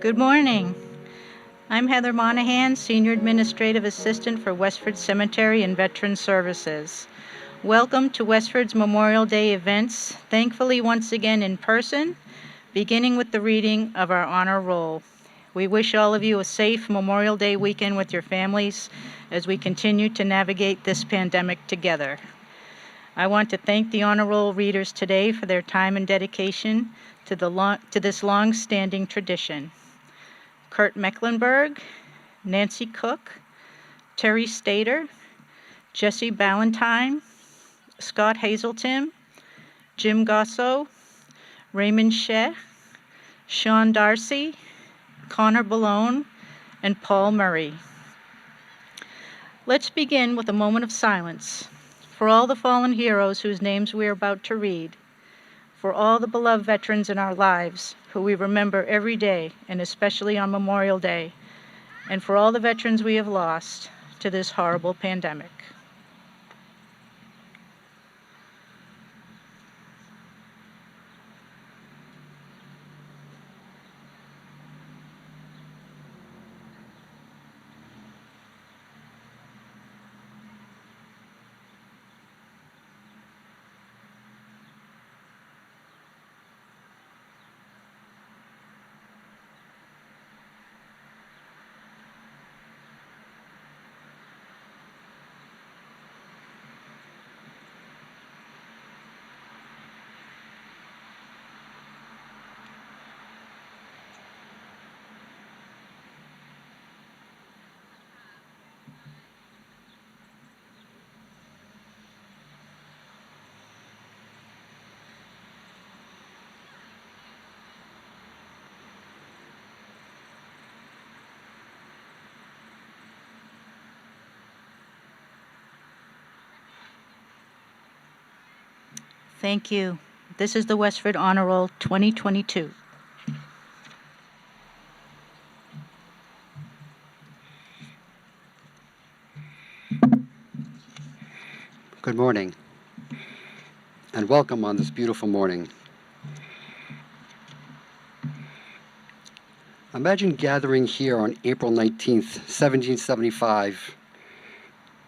Good morning. I'm Heather Monahan, Senior Administrative Assistant for Westford Cemetery and Veterans Services. Welcome to Westford's Memorial Day events, thankfully once again in person, beginning with the reading of our honor roll. We wish all of you a safe Memorial Day weekend with your families as we continue to navigate this pandemic together. I want to thank the honor roll readers today for their time and dedication to this long-standing tradition. Kurt Mecklenburg, Nancy Cook, Terry Stater, Jesse Ballantyne, Scott Hazelton, Jim Gosso, Raymond Sheh, Sean Darcy, Connor Ballone, and Paul Murray. Let's begin with a moment of silence for all the fallen heroes whose names we are about to read, for all the beloved veterans in our lives who we remember every day, and especially on Memorial Day, and for all the veterans we have lost to this horrible pandemic. Thank you. This is the Westford Honor Roll 2022. Good morning, and welcome on this beautiful morning. Imagine gathering here on April 19th, 1775,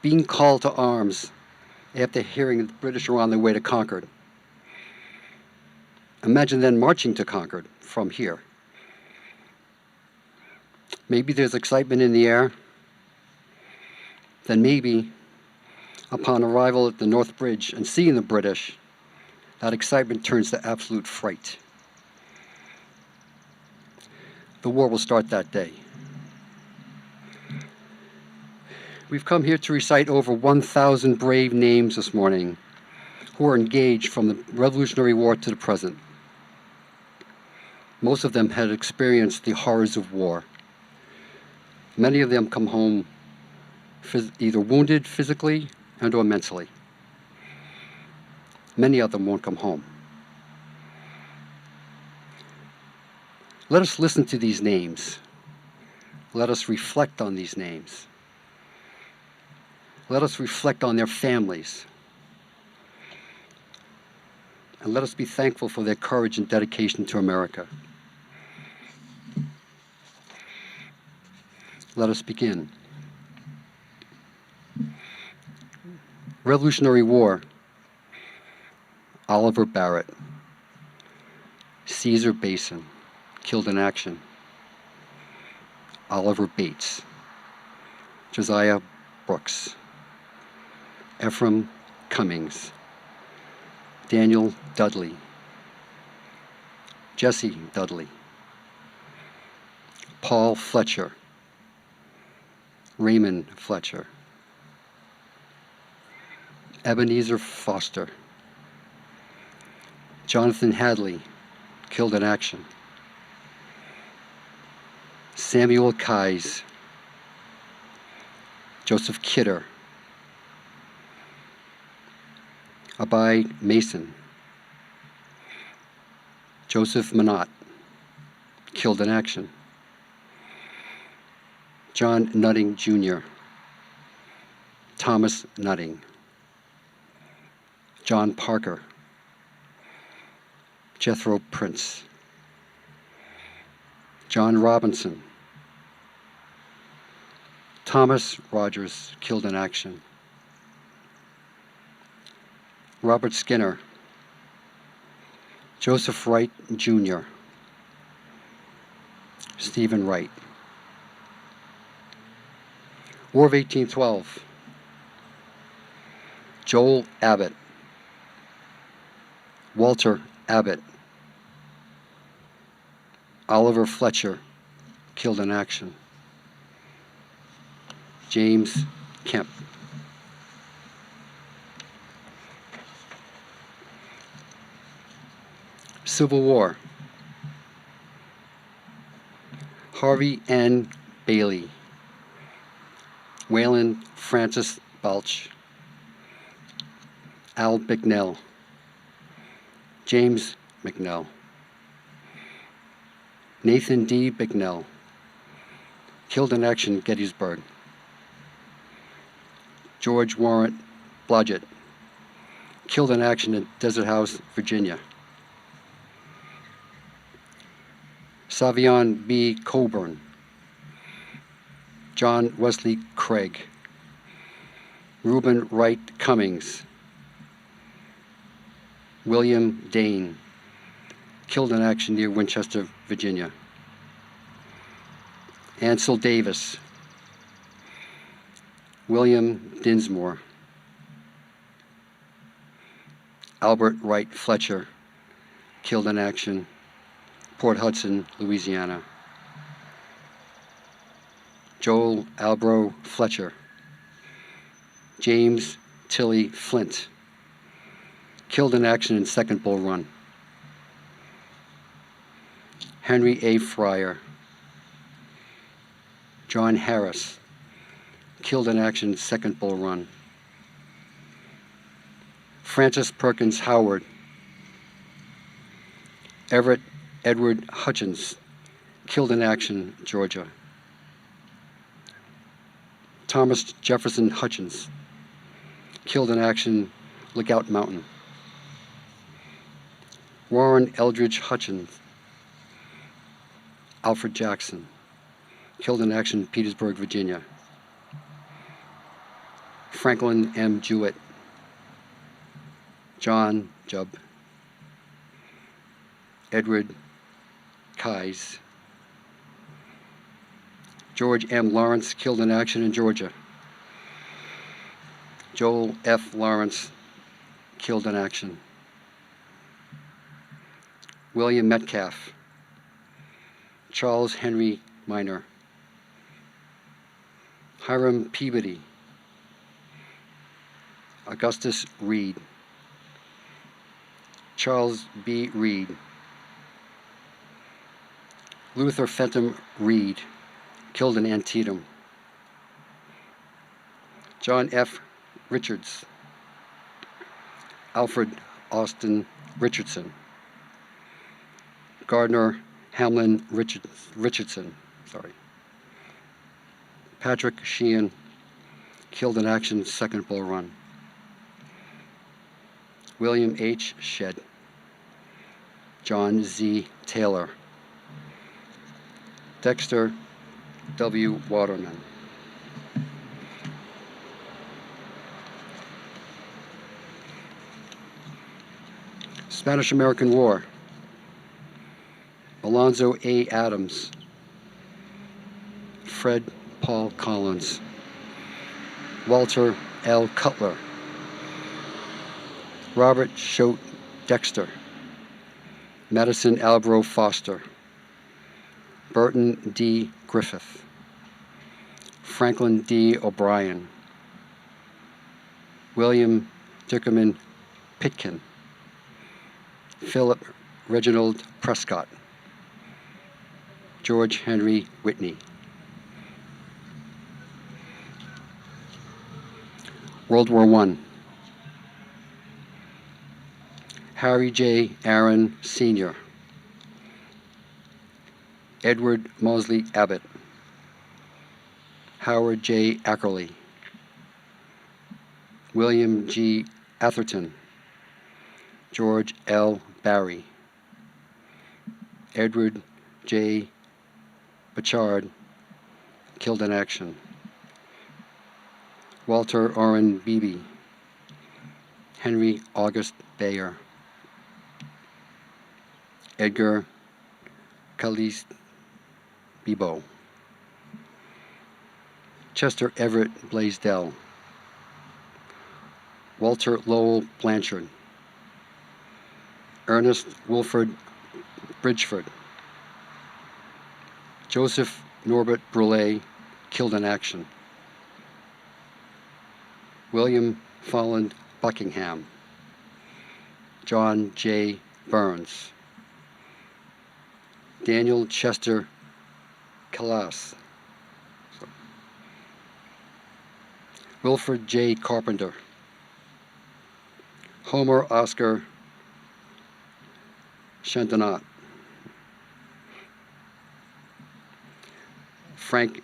being called to arms after hearing the British were on their way to Concord. Imagine then marching to Concord from here. Maybe there's excitement in the air. Then maybe, upon arrival at the North Bridge and seeing the British, that excitement turns to absolute fright. The war will start that day. We've come here to recite over 1,000 brave names this morning who are engaged from the Revolutionary War to the present. Most of them had experienced the horrors of war. Many of them come home either wounded physically and or mentally. Many of them won't come home. Let us listen to these names. Let us reflect on these names. Let us reflect on their families. And let us be thankful for their courage and dedication to America. Let us begin. Revolutionary War, Oliver Barrett. Caesar Basin, killed in action. Oliver Bates. Josiah Brooks. Ephraim Cummings. Daniel Dudley. Jesse Dudley. Paul Fletcher. Raymond Fletcher. Ebenezer Foster. Jonathan Hadley, killed in action. Samuel Keyes. Joseph Kidder. Abai Mason. Joseph Minot, killed in action. John Nutting Jr. Thomas Nutting. John Parker. Jethro Prince. John Robinson. Thomas Rogers, killed in action. Robert Skinner. Joseph Wright, Jr. Stephen Wright. War of 1812. Joel Abbott. Walter Abbott. Oliver Fletcher, killed in action. James Kemp. Civil War. Harvey N. Bailey. Wayland Francis Balch. Al Bicknell. James McNell. Nathan D. Bicknell, killed in action, Gettysburg. George Warrant Blodgett, killed in action at Desert House, Virginia. Savion B. Coburn. John Wesley Craig. Reuben Wright Cummings. William Dane, killed in action near Winchester, Virginia. Ansel Davis. William Dinsmore. Albert Wright Fletcher, killed in action, Port Hudson, Louisiana. Joel Albro Fletcher. James Tilly Flint, killed in action in Second Bull Run. Henry A. Fryer. John Harris, killed in action, Second Bull Run. Francis Perkins Howard. Everett Edward Hutchins, killed in action, Georgia. Thomas Jefferson Hutchins, killed in action, Lookout Mountain. Warren Eldridge Hutchins. Alfred Jackson, killed in action, Petersburg, Virginia. Franklin M. Jewett. John Jubb. Edward Keyes. George M. Lawrence, killed in action in Georgia. Joel F. Lawrence, killed in action. William Metcalf. Charles Henry Minor. Hiram Peabody. Augustus Reed. Charles B. Reed. Luther Fenton Reed, killed in Antietam. John F. Richards. Alfred Austin Richardson. Gardner Hamlin Richardson. Patrick Sheehan, killed in action, Second Bull Run. William H. Shedd. John Z. Taylor. Dexter W. Waterman. Spanish-American War. Alonzo A. Adams. Fred Paul Collins. Walter L. Cutler. Robert Choate Dexter. Madison Albro Foster. Burton D. Griffith. Franklin D. O'Brien. William Dickerman Pitkin. Philip Reginald Prescott. George Henry Whitney. World War I. Harry J. Aaron Sr. Edward Mosley Abbott. Howard J. Ackerley. William G. Atherton. George L. Barry. Edward J. Bachard, killed in action. Walter Oren Beebe, Henry August Bayer, Edgar Caliste Bebo, Chester Everett Blaisdell, Walter Lowell Blanchard, Ernest Wilford Bridgeford, Joseph Norbert Brule, killed in action. William Folland Buckingham, John J. Burns, Daniel Chester Callas, Wilfred J. Carpenter, Homer Oscar Chandonat, Frank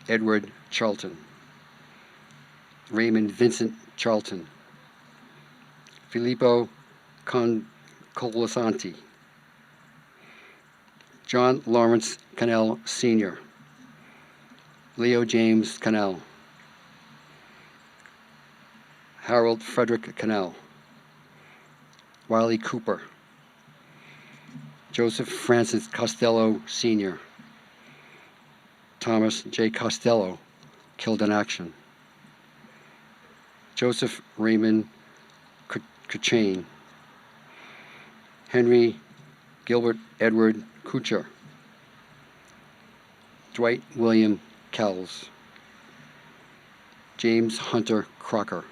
Edward Charlton, Raymond Vincent Charlton, Filippo Colasanti, John Lawrence Cannell Sr., Leo James Cannell, Harold Frederick Cannell, Wiley Cooper, Joseph Francis Costello Sr., Thomas J. Costello, killed in action. Joseph Raymond Kuchain, Henry Gilbert Edward Kuchar, Dwight William Kells, James Hunter Crocker,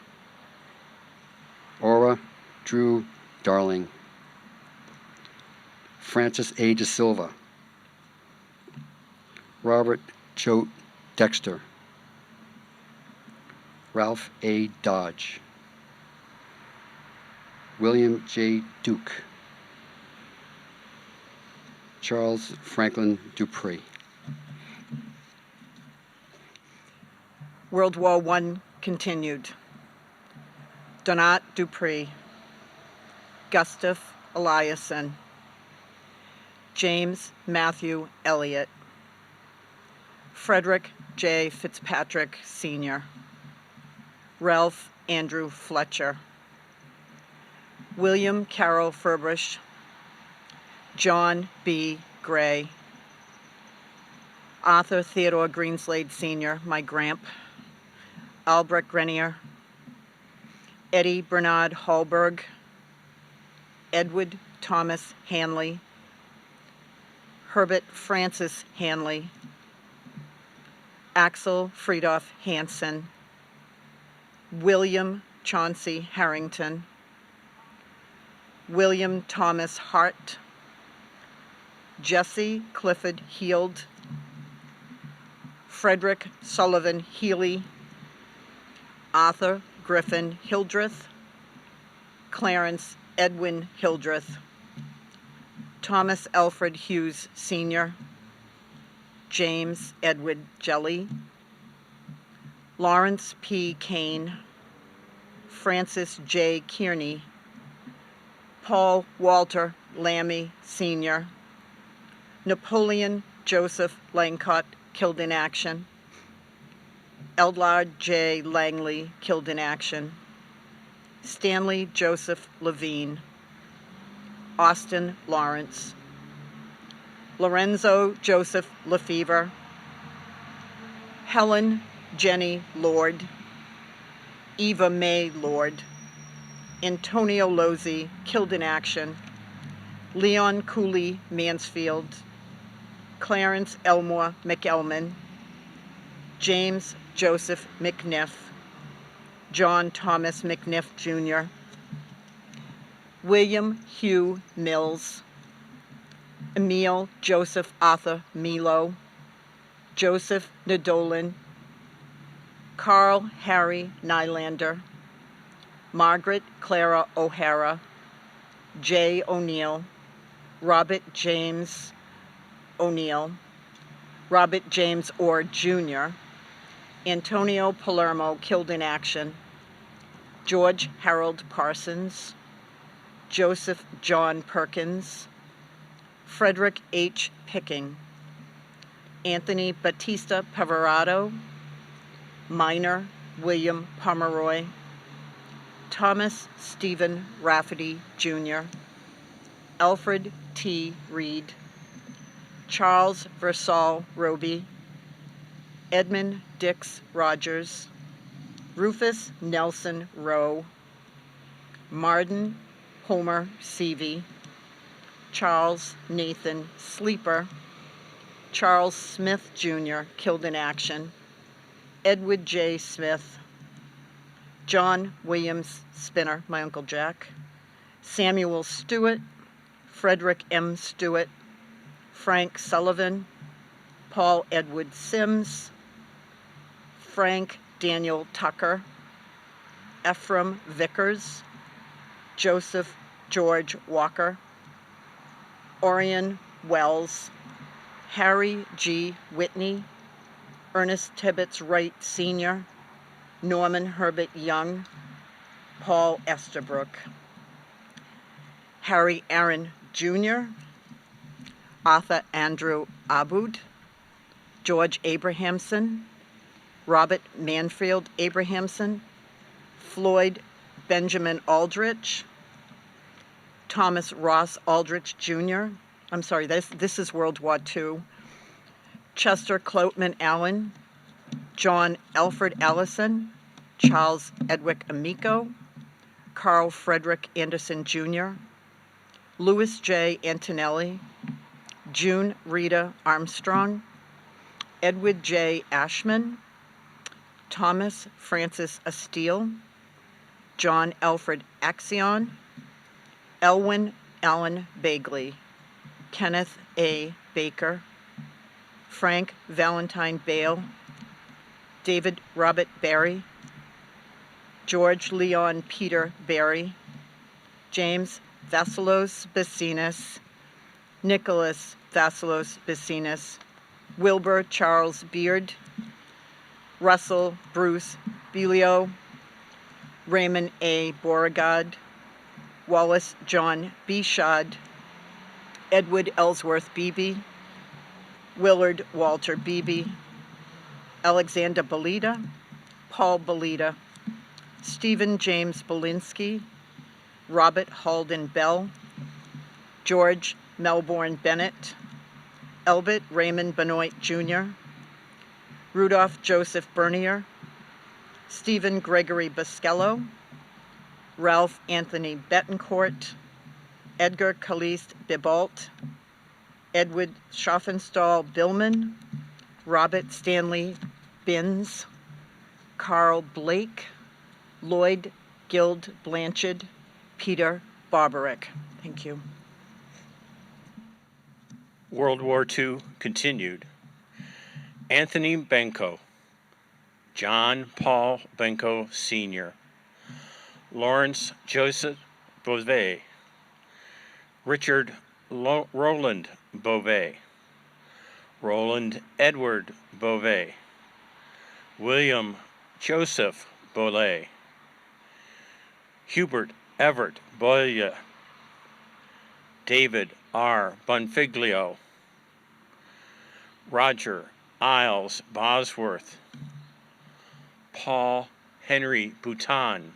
Aura Drew Darling, Francis A. De Silva, Robert Choate Dexter, Ralph A. Dodge, William J. Duke, Charles Franklin Dupree. World War I continued. Donat Dupree, Gustav Eliasson, James Matthew Elliott, Frederick J. Fitzpatrick Sr., Ralph Andrew Fletcher, William Carroll Furbush, John B. Gray, Arthur Theodore Greenslade Sr., my gramp, Albrecht Grenier, Eddie Bernard Hallberg, Edward Thomas Hanley, Herbert Francis Hanley, Axel Friedhoff Hansen, William Chauncey Harrington, William Thomas Hart, Jesse Clifford Heald, Frederick Sullivan Healy, Arthur Griffin Hildreth, Clarence Edwin Hildreth, Thomas Alfred Hughes Sr., James Edward Jelly, Lawrence P. Kane, Francis J. Kearney, Paul Walter Lammy Sr., Napoleon Joseph Langcott, killed in action, Eldard J. Langley, killed in action, Stanley Joseph Levine, Austin Lawrence, Lorenzo Joseph Lefevre, Helen Jenny Lord, Eva May Lord, Antonio Lozzi, killed in action, Leon Cooley Mansfield, Clarence Elmore McElman, James Joseph McNiff, John Thomas McNiff Jr., William Hugh Mills, Emil Joseph Arthur Milo, Joseph Nadolin, Carl Harry Nylander, Margaret Clara O'Hara, J. O'Neill, Robert James O'Neill, Robert James Orr Jr., Antonio Palermo, killed in action, George Harold Parsons, Joseph John Perkins, Frederick H. Picking, Anthony Batista Paverato, minor William Pomeroy, Thomas Stephen Rafferty Jr., Alfred T. Reed, Charles Versal Roby, Edmund Dix Rogers, Rufus Nelson Rowe, Marden Homer Seavey, Charles Nathan Sleeper, Charles Smith Jr., killed in action, Edward J. Smith, John Williams Spinner, my Uncle Jack, Samuel Stewart, Frederick M. Stewart, Frank Sullivan, Paul Edward Sims, Frank Daniel Tucker, Ephraim Vickers, Joseph George Walker, Orion Wells, Harry G. Whitney, Ernest Tibbetts Wright Sr., Norman Herbert Young, Paul Estabrook, Harry Aaron Jr., Arthur Andrew Abud, George Abrahamson, Robert Manfield Abrahamson, Floyd Benjamin Aldrich, Thomas Ross Aldrich Jr., I'm sorry, this is World War II, Chester Cloutman Allen, John Alfred Allison, Charles Edwick Amico, Carl Frederick Anderson Jr., Louis J. Antonelli, June Rita Armstrong, Edward J. Ashman, Thomas Francis Asteele, John Alfred Axion, Elwyn Allen Bagley, Kenneth A. Baker, Frank Valentine Bale, David Robert Berry, George Leon Peter Berry, James Vassilos Bacinas, Nicholas Vassilos Bacinas, Wilbur Charles Beard, Russell Bruce Belio, Raymond A. Beauregard, Wallace John Beshad, Edward Ellsworth Beebe, Willard Walter Beebe, Alexander Belita, Paul Belita, Stephen James Belinsky, Robert Halden Bell, George Melbourne Bennett, Elbert Raymond Benoit Jr., Rudolph Joseph Bernier, Stephen Gregory Buscello, Ralph Anthony Betancourt, Edgar Caliste Bibault, Edward Schaffenstall Billman, Robert Stanley Binns, Carl Blake, Lloyd Guild Blanchard, Peter Barbarick. Thank you. World War II continued. Anthony Benko, John Paul Benko Sr., Lawrence Joseph Beauvais, Richard Roland Beauvais, Roland Edward Beauvais, William Joseph Beauvais, Hubert Everett Boyle, David R. Bonfiglio, Roger Isles Bosworth, Paul Henry Bouton,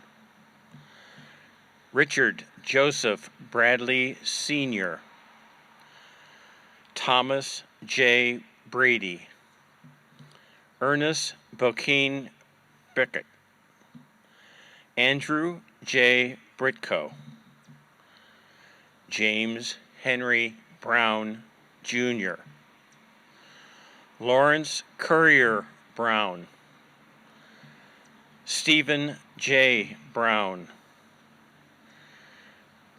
Richard Joseph Bradley Sr., Thomas J. Brady, Ernest Bokeem Beckett, Andrew J. Britko, James Henry Brown, Jr., Lawrence Currier Brown, Stephen J. Brown,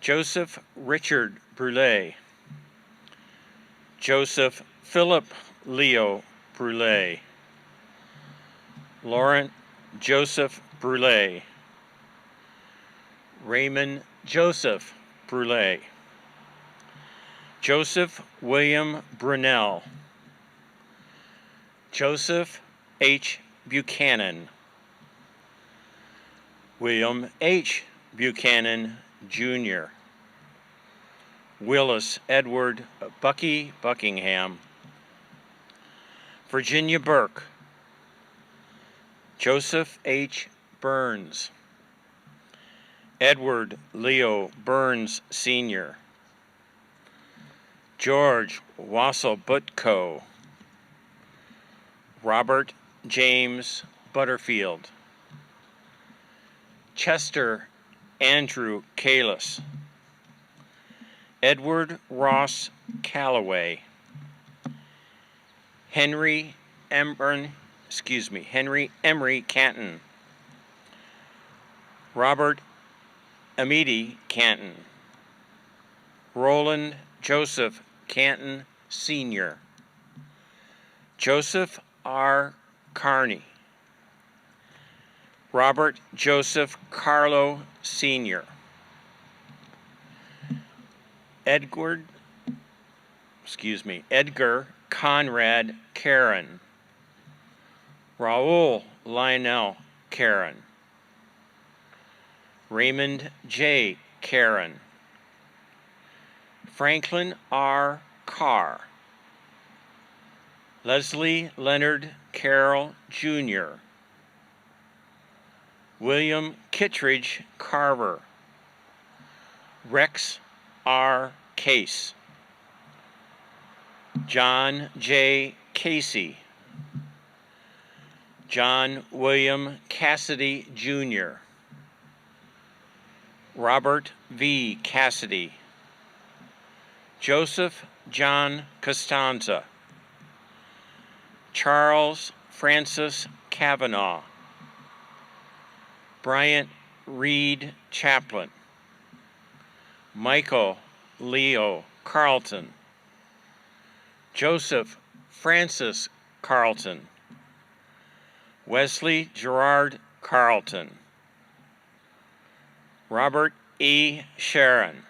Joseph Richard Brule, Joseph Philip Leo Brule, Laurent Joseph Brule, Raymond Joseph Brule, Joseph William Brunel, Joseph H. Buchanan, William H. Buchanan, Jr., Willis Edward Bucky Buckingham, Virginia Burke, Joseph H. Burns, Edward Leo Burns Sr., George Wassel Butko, Robert James Butterfield, Chester Andrew Kalis, Edward Ross Calloway, Henry Emery Canton, Robert Amity Canton, Roland Joseph Canton Sr., Joseph R. Carney, Robert Joseph Carlo Sr., Edgar Conrad Caron, Raul Lionel Caron, Raymond J. Caron, Franklin R. Carr, Leslie Leonard Carroll Jr., William Kittredge Carver, Rex R. Case, John J. Casey, John William Cassidy Jr., Robert V. Cassidy, Joseph John Costanza, Charles Francis Kavanaugh, Bryant Reed Chaplin, Michael Leo Carlton, Joseph Francis Carlton, Wesley Gerard Carlton, Robert E. Sharon,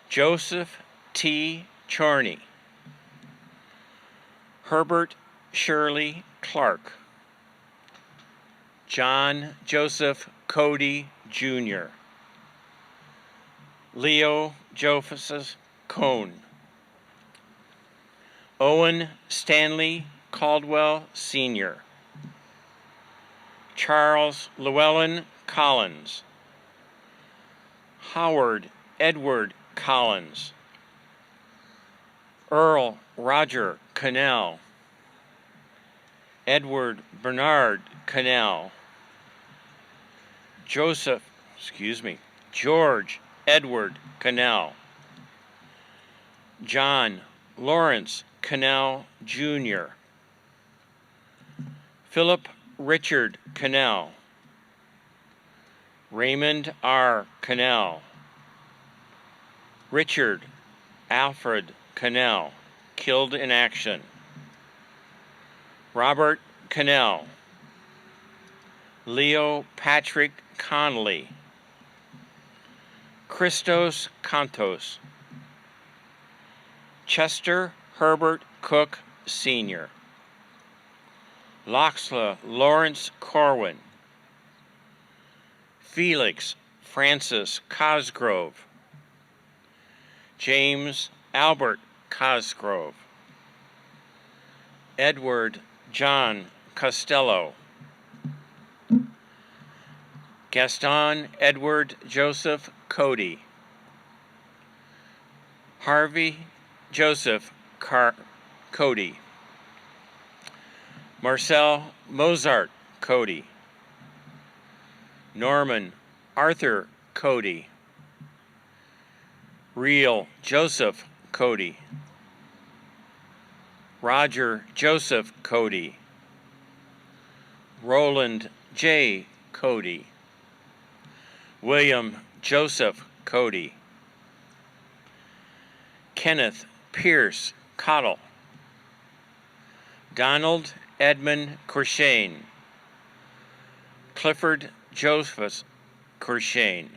Joseph T. Chorney, Herbert Shirley Clark, John Joseph Cody Jr., Leo Joseph Cohn, Owen Stanley Caldwell Sr., Charles Llewellyn Collins, Howard Edward Collins, Earl Roger Cannell, Edward Bernard Cannell, George Edward Cannell, John Lawrence Cannell Jr., Philip Richard Cannell, Raymond R. Cannell, Richard Alfred Cannell, killed in action, Robert Cannell, Leo Patrick Connolly, Christos Cantos, Chester Herbert Cook Sr., Loxla Lawrence Corwin, Felix Francis Cosgrove, James Albert Cosgrove, Edward John Costello, Gaston Edward Joseph Cody, Harvey Joseph Cody, Marcel Mozart Cody, Norman Arthur Cody, Real Joseph Cody, Roger Joseph Cody, Roland J. Cody, William Joseph Cody, Kenneth Pierce Cottle, Donald Edmund Corshane, Clifford Joseph Corshane,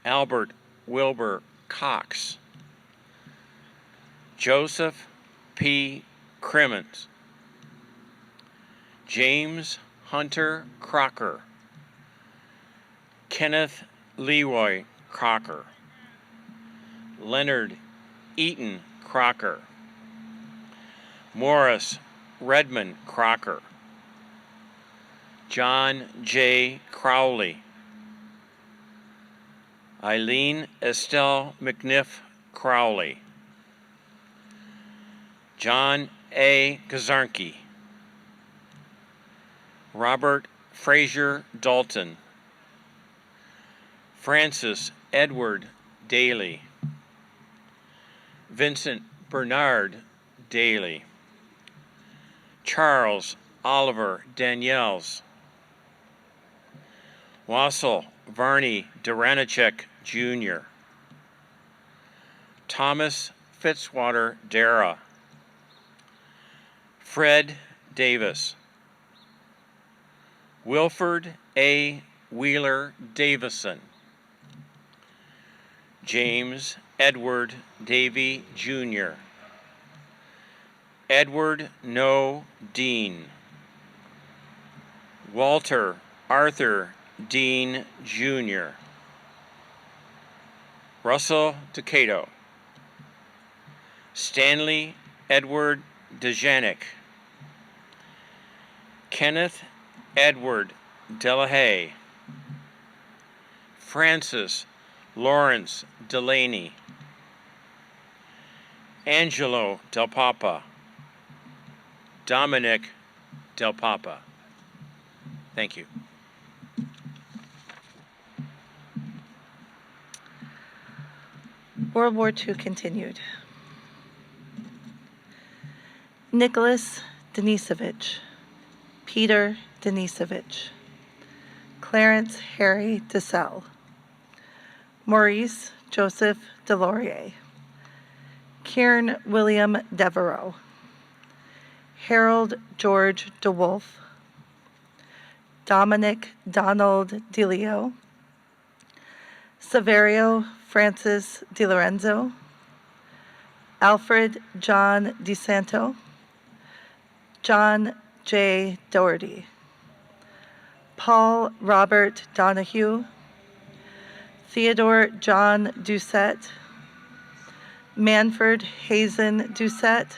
Albert Wilbur Cox, Joseph P. Crimmins, James Hunter Crocker, Kenneth Leroy Crocker, Leonard Eaton Crocker, Morris Redmond Crocker, John J. Crowley, Eileen Estelle McNiff Crowley, John A. Kazarnke, Robert Frazier Dalton, Francis Edward Daly, Vincent Bernard Daly, Charles Oliver Daniels, Wassel Varney Duranichek Jr., Thomas Fitzwater Dara, Fred Davis, Wilford A. Wheeler Davison, James Edward Davy Jr., Edward No Dean, Walter Arthur Dean Jr., Russell Decato, Stanley Edward DeJanik, Kenneth Edward Delahaye, Francis Lawrence Delaney, Angelo Del Papa, Dominic Del Papa. Thank you. World War II continued. Nicholas Denisovich, Peter Denisovich, Clarence Harry DeSalle, Maurice Joseph Delorier, Kieran William Devereaux, Harold George DeWolf, Dominic Donald DeLeo, Saverio Francis DiLorenzo, Alfred John DeSanto, John J. Doherty, Paul Robert Donahue, Theodore John Doucette, Manford Hazen Doucette,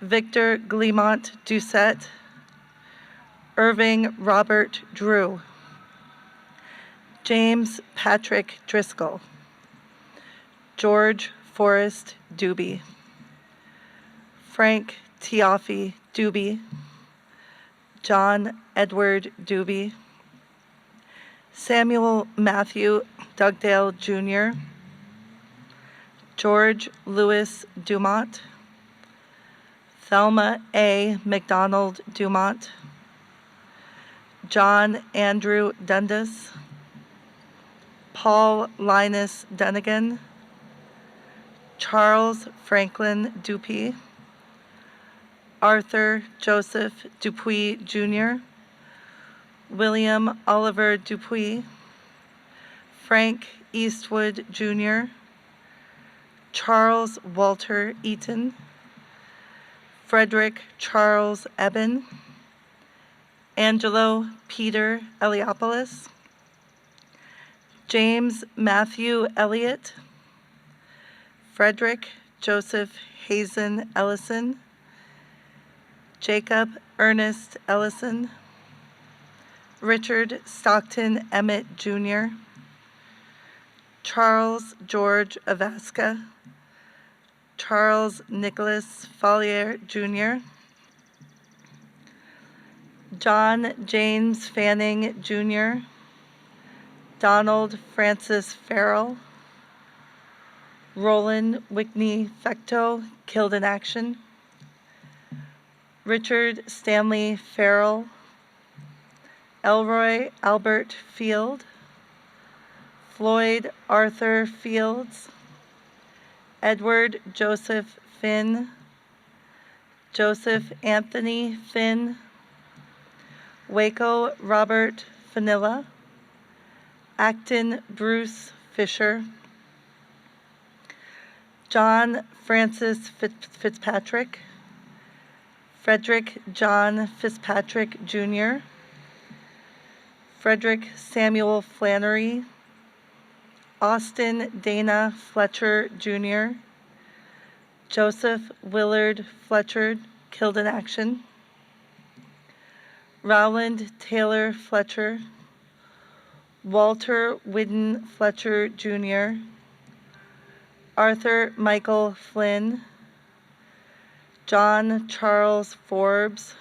Victor Glimont Doucette, Irving Robert Drew, James Patrick Driscoll, George Forrest Doobie, Frank Tiaffe Doobie, John Edward Doobie, Samuel Matthew Dugdale Jr., George Louis Dumont, Thelma A. McDonald Dumont, John Andrew Dundas, Paul Linus Dunnigan, Charles Franklin Dupuy, Arthur Joseph Dupuy Jr., William Oliver Dupuy, Frank Eastwood Jr., Charles Walter Eaton, Frederick Charles Eben, Angelo Peter Eliopoulos, James Matthew Elliott, Frederick Joseph Hazen Ellison, Jacob Ernest Ellison, Richard Stockton Emmett Jr., Charles George Avaska, Charles Nicholas Follier Jr., John James Fanning Jr., Donald Francis Farrell, Roland Whitney Fecto, killed in action, Richard Stanley Farrell, Elroy Albert Field, Floyd Arthur Fields, Edward Joseph Finn, Joseph Anthony Finn, Waco Robert Fanilla, Acton Bruce Fisher, John Francis Fitzpatrick, Frederick John Fitzpatrick Jr., Frederick Samuel Flannery, Austin Dana Fletcher Jr., Joseph Willard Fletcher, killed in action. Rowland Taylor Fletcher, Walter Whidden Fletcher Jr., Arthur Michael Flynn, John Charles Forbes,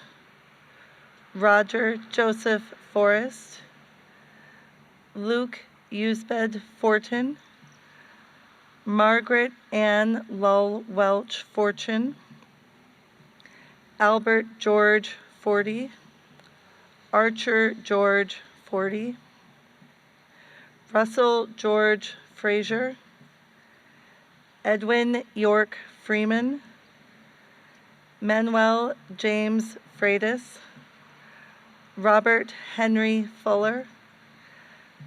Roger Joseph Forrest, Luke Usbed Fortin, Margaret Ann Lull Welch Fortune, Albert George Forty, Archer George Forty, Russell George Frazier, Edwin York Freeman, Manuel James Freitas, Robert Henry Fuller,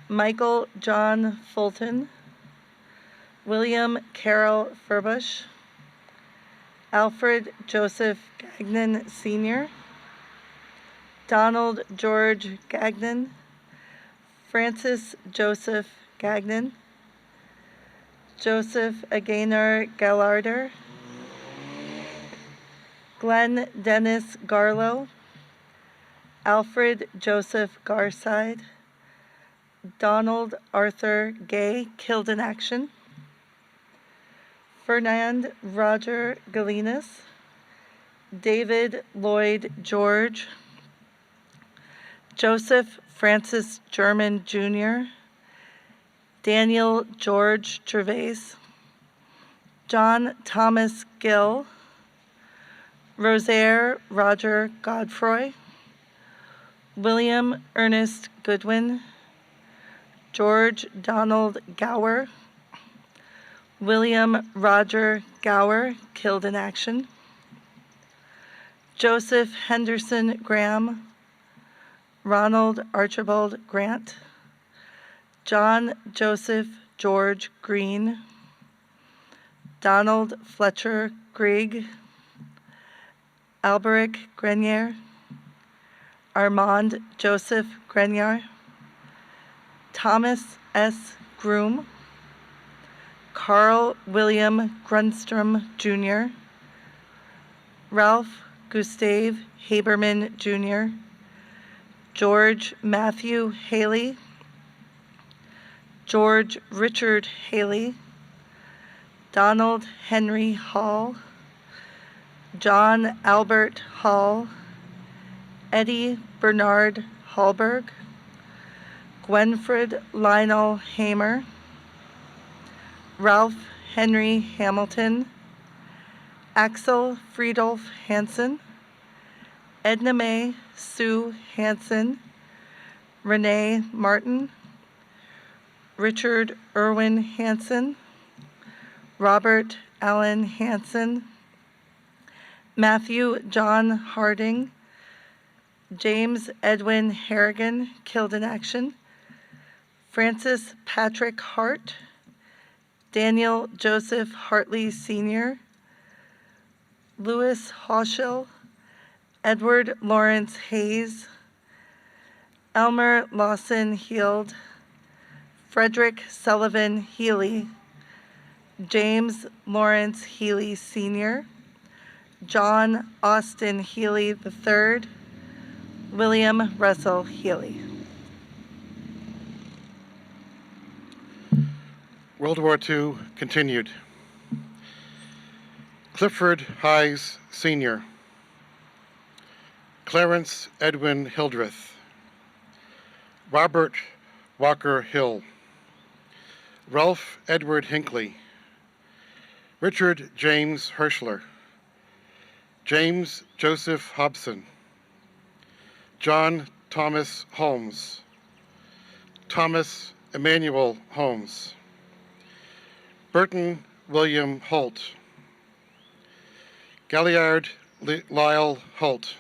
Michael John Fulton, William Carroll Furbush, Alfred Joseph Gagnon Sr., Donald George Gagnon, Francis Joseph Gagnon, Joseph Aganar Gallarder, Glenn Dennis Garlow, Alfred Joseph Garside, Donald Arthur Gay, killed in action, Fernand Roger Galinas, David Lloyd George, Joseph Francis German Jr., Daniel George Gervais, John Thomas Gill, Rosaire Roger Godfroy, William Ernest Goodwin, George Donald Gower, William Roger Gower, killed in action, Joseph Henderson Graham, Ronald Archibald Grant, John Joseph George Green, Donald Fletcher Grigg, Alberic Grenier, Armand Joseph Grenier, Thomas S. Groom, Carl William Grunstrom Jr., Ralph Gustave Haberman Jr., George Matthew Haley, George Richard Haley, Donald Henry Hall, John Albert Hall, Eddie Bernard Hallberg, Gwenfred Lionel Hamer, Ralph Henry Hamilton, Axel Friedolf Hansen, Edna Mae Sue Hansen, Renee Martin, Richard Irwin Hansen, Robert Allen Hansen, Matthew John Harding, James Edwin Harrigan, killed in action, Francis Patrick Hart, Daniel Joseph Hartley Sr., Louis Hauschel, Edward Lawrence Hayes, Elmer Lawson Heald, Frederick Sullivan Healy, James Lawrence Healy Sr., John Austin Healy III, William Russell Healy. World War II continued. Clifford Hayes Sr., Clarence Edwin Hildreth, Robert Walker Hill, Ralph Edward Hinckley, Richard James Hirschler, James Joseph Hobson, John Thomas Holmes, Thomas Emmanuel Holmes, Burton William Holt, Galliard Lyle Holt,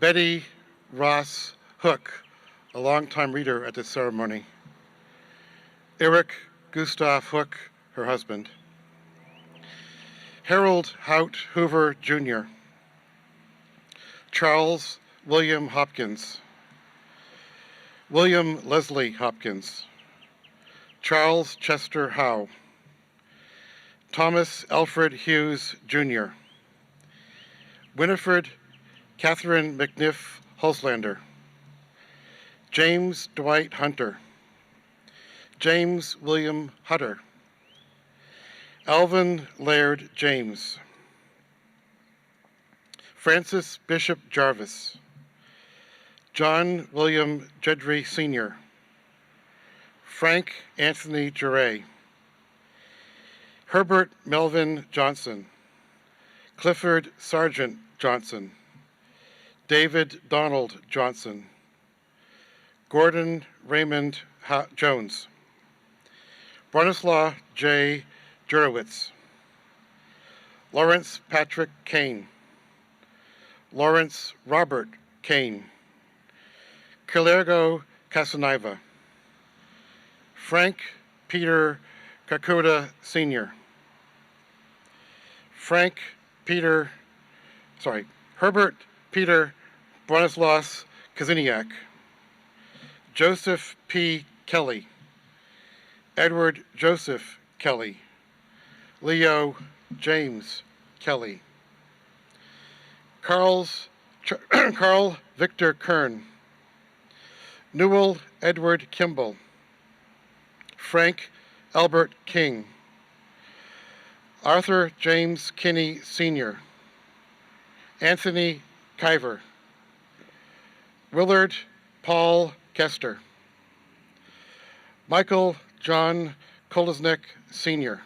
Betty Ross Hook, a longtime reader at this ceremony, Eric Gustav Hook, her husband, Harold Hout Hoover Jr., Charles William Hopkins, William Leslie Hopkins, Charles Chester Howe, Thomas Alfred Hughes, Jr., Winifred Catherine McNiff Holslander, James Dwight Hunter, James William Hutter, Alvin Laird James, Francis Bishop Jarvis, John William Jedry Sr., Frank Anthony Duray, Herbert Melvin Johnson, Clifford Sargent Johnson, David Donald Johnson, Gordon Raymond Jones, Bronislaw J. Jurowitz, Lawrence Patrick Kane, Lawrence Robert Kane, Kilergo Casaniva, Frank Peter Kakuda Sr., Herbert Peter Bronislaus Kaziniak, Joseph P. Kelly, Edward Joseph Kelly, Leo James Kelly, Carl Victor Kern, Newell Edward Kimball, Frank Albert King, Arthur James Kinney Sr., Anthony Kiver, Willard Paul Kester, Michael John Kolesnik Sr.,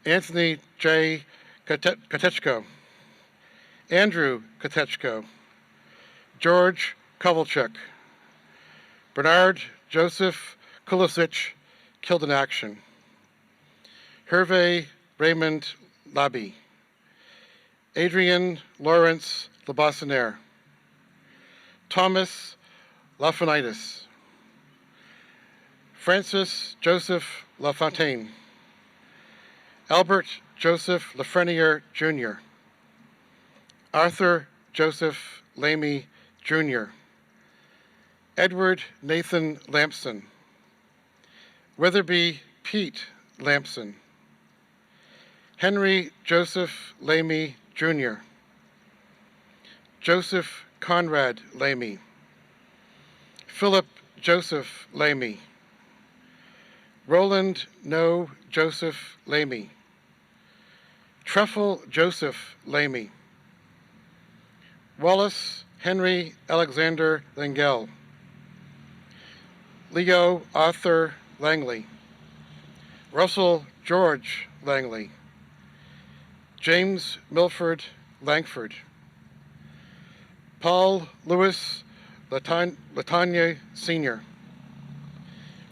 Anthony J. Katechko, Andrew Katechko, George Kovalchuk, Bernard Joseph Kulisic, killed in action, Hervé Raymond Labby, Adrian Lawrence Labossinaire, Thomas Lafonitis, Francis Joseph Lafontaine, Albert Joseph Lafreniere Jr., Arthur Joseph Lamy Jr., Edward Nathan Lampson, Weatherby Pete Lampson, Henry Joseph Lamy Jr., Joseph Conrad Lamy, Philip Joseph Lamy, Roland No Joseph Lamy, Truffle Joseph Lamy, Wallace Henry Alexander Langell, Leo Arthur Langley, Russell George Langley, James Milford Langford, Paul Louis Latanya Sr.,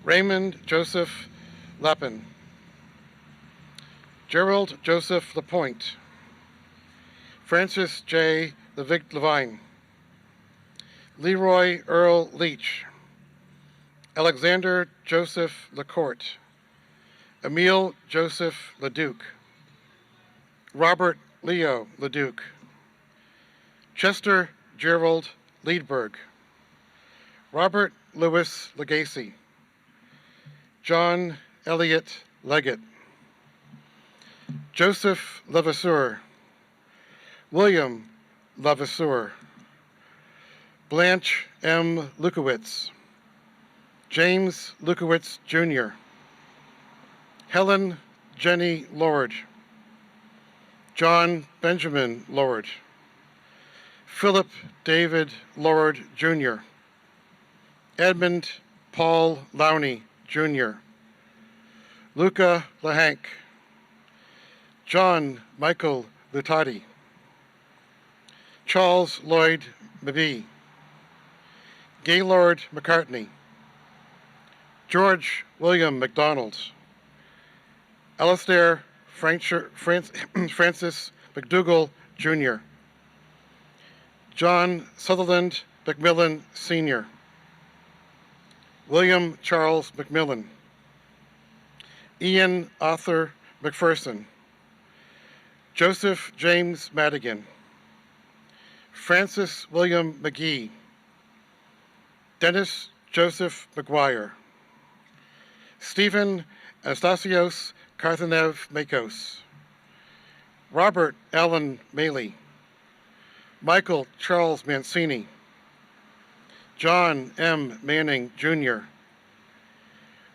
Raymond Joseph Lappin, Gerald Joseph Lapointe, Francis J. Levick Levine, Leroy Earl Leach, Alexander Joseph Lacourte, Emile Joseph Leduc, Robert Leo Leduc, Chester Gerald Leedberg, Robert Louis Legacy, John Elliott Leggett, Joseph Levasseur, William Levasseur, Blanche M. Lukowitz, James Lukowitz Jr., Helen Jenny Lord, John Benjamin Lord, Philip David Lord Jr., Edmund Paul Lowney Jr., Luca LeHank, John Michael Lutati, Charles Lloyd Mabee, Gaylord McCartney, George William MacDonald, Alastair Francis McDougall Jr., John Sutherland McMillan Sr., William Charles McMillan, Ian Arthur McPherson, Joseph James Madigan, Francis William McGee, Dennis Joseph McGuire, Stephen Anastasios Karthanev Makos, Robert Allen Maley, Michael Charles Mancini, John M. Manning, Jr.,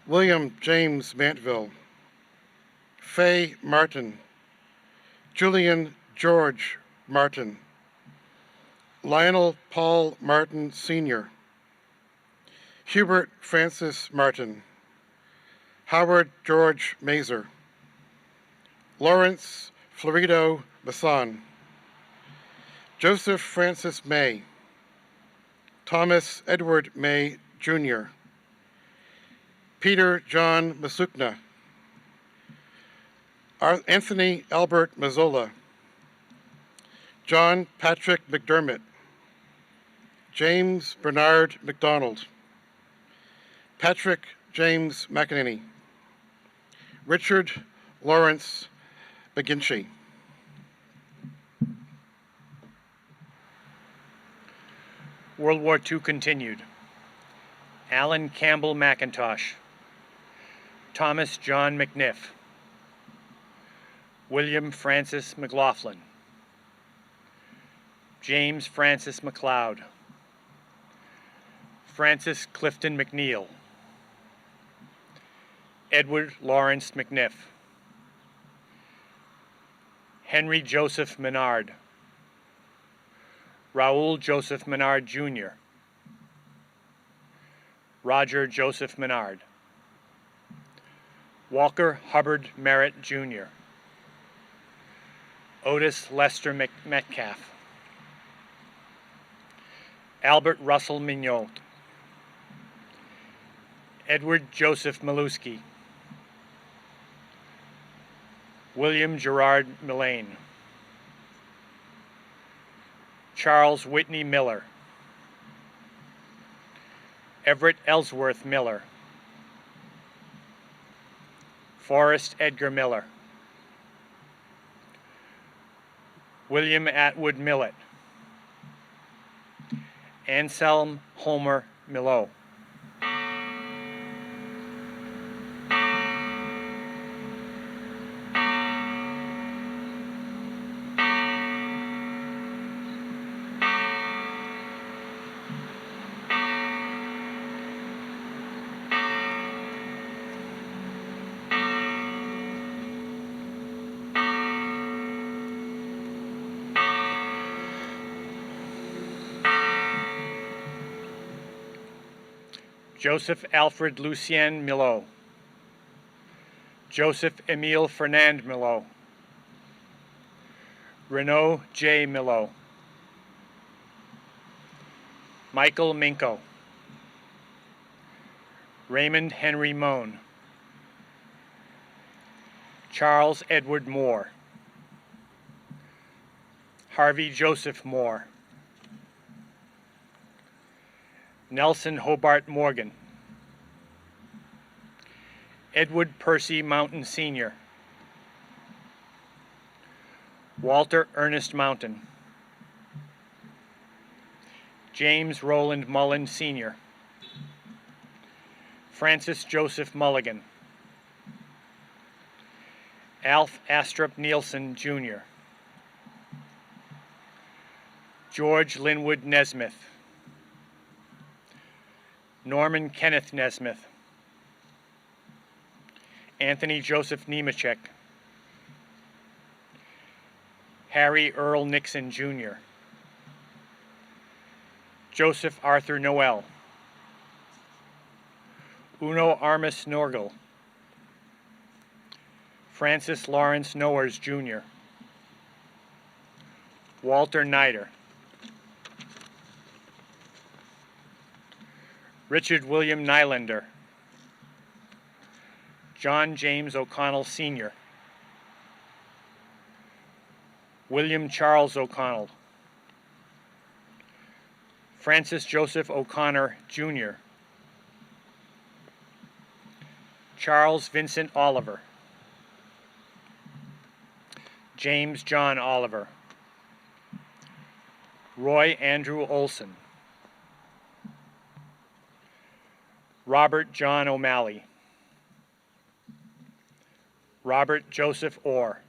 William James Mantville, Faye Martin, Julian George Martin, Lionel Paul Martin, Sr., Hubert Francis Martin, Howard George Mazer, Lawrence Florido Masson, Joseph Francis May, Thomas Edward May, Jr., Peter John Masukna, Anthony Albert Mazzola, John Patrick McDermott, James Bernard McDonald, Patrick James McEnany, Richard Lawrence McGinchey. World War II continued. Alan Campbell McIntosh, Thomas John McNiff, William Francis McLaughlin, James Francis McLeod, Francis Clifton McNeil, Edward Lawrence McNiff, Henry Joseph Menard, Raoul Joseph Menard, Jr., Roger Joseph Menard, Walker Hubbard Merritt, Jr., Otis Lester Metcalf, Albert Russell Mignot, Edward Joseph Maluski, William Gerard Millane, Charles Whitney Miller, Everett Ellsworth Miller, Forrest Edgar Miller, William Atwood Millett, Anselm Homer Millot. Joseph Alfred Lucien Millot, Joseph Emile Fernand Millot, Renaud J. Millot, Michael Minko, Raymond Henry Moan, Charles Edward Moore, Harvey Joseph Moore, Nelson Hobart Morgan, Edward Percy Mountain Sr., Walter Ernest Mountain, James Roland Mullen Sr., Francis Joseph Mulligan, Alf Astrup Nielsen Jr., George Linwood Nesmith, Norman Kenneth Nesmith, Anthony Joseph Nemechek, Harry Earl Nixon Jr., Joseph Arthur Noel, Uno Armis Norgal, Francis Lawrence Nowers Jr., Walter Nider, Richard William Nylander, John James O'Connell Sr., William Charles O'Connell, Francis Joseph O'Connor Jr., Charles Vincent Oliver, James John Oliver, Roy Andrew Olson, Robert John O'Malley, Robert Joseph Orr,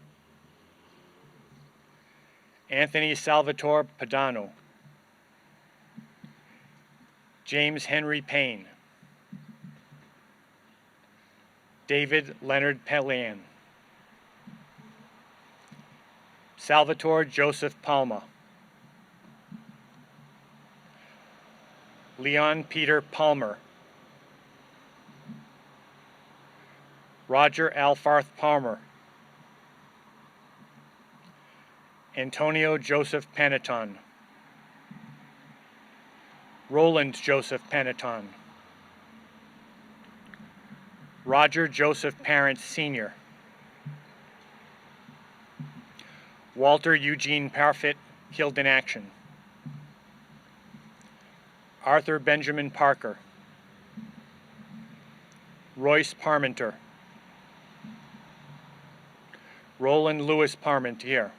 Anthony Salvatore Padano, James Henry Payne, David Leonard Pellan, Salvatore Joseph Palma, Leon Peter Palmer, Roger Alfarth Palmer, Antonio Joseph Panaton, Roland Joseph Panaton, Roger Joseph Parent Sr., Walter Eugene Parfit, killed in action, Arthur Benjamin Parker, Royce Parmenter, Roland Lewis Parmentier,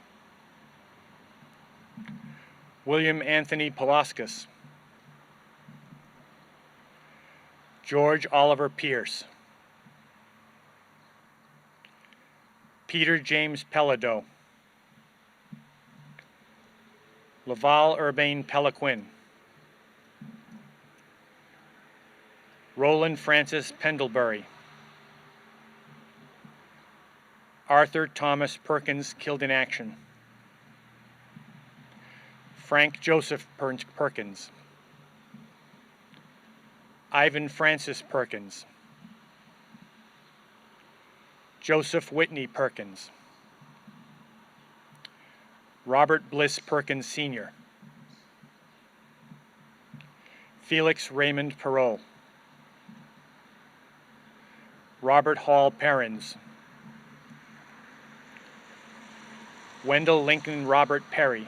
William Anthony Palauskas, George Oliver Pierce, Peter James Pelado, Laval Urbane Peliquin, Roland Francis Pendlebury, Arthur Thomas Perkins, killed in action, Frank Joseph Perkins, Ivan Francis Perkins, Joseph Whitney Perkins, Robert Bliss Perkins Sr., Felix Raymond Perot, Robert Hall Perrins, Wendell Lincoln Robert Perry,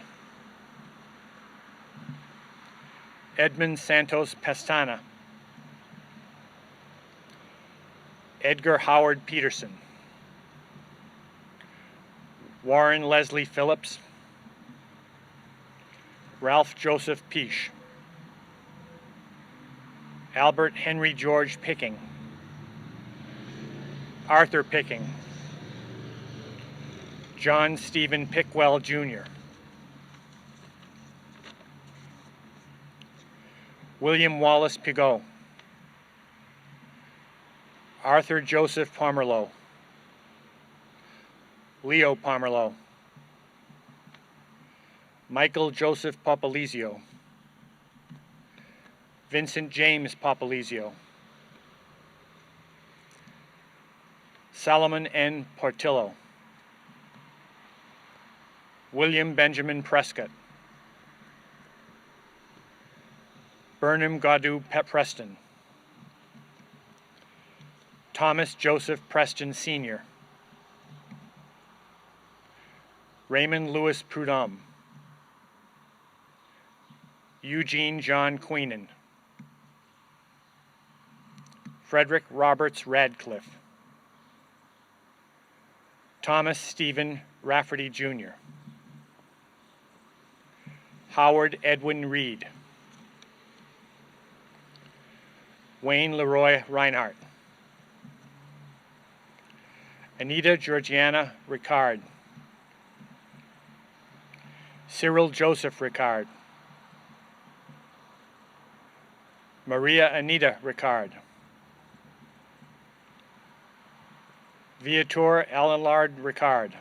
Edmund Santos Pestana, Edgar Howard Peterson, Warren Leslie Phillips, Ralph Joseph Peach, Albert Henry George Picking, Arthur Picking, John Stephen Pickwell Jr., William Wallace Pigot, Arthur Joseph Pomerleau, Leo Pomerleau, Michael Joseph Popalizio, Vincent James Popalizio, Solomon N. Portillo, William Benjamin Prescott, Burnham Gaudu Preston, Thomas Joseph Preston Sr., Raymond Louis Prudhomme, Eugene John Queenan, Frederick Roberts Radcliffe, Thomas Stephen Rafferty Jr., Howard Edwin Reed, Wayne Leroy Reinhardt, Anita Georgiana Ricard, Cyril Joseph Ricard, Maria Anita Ricard, Viator Allard Ricard,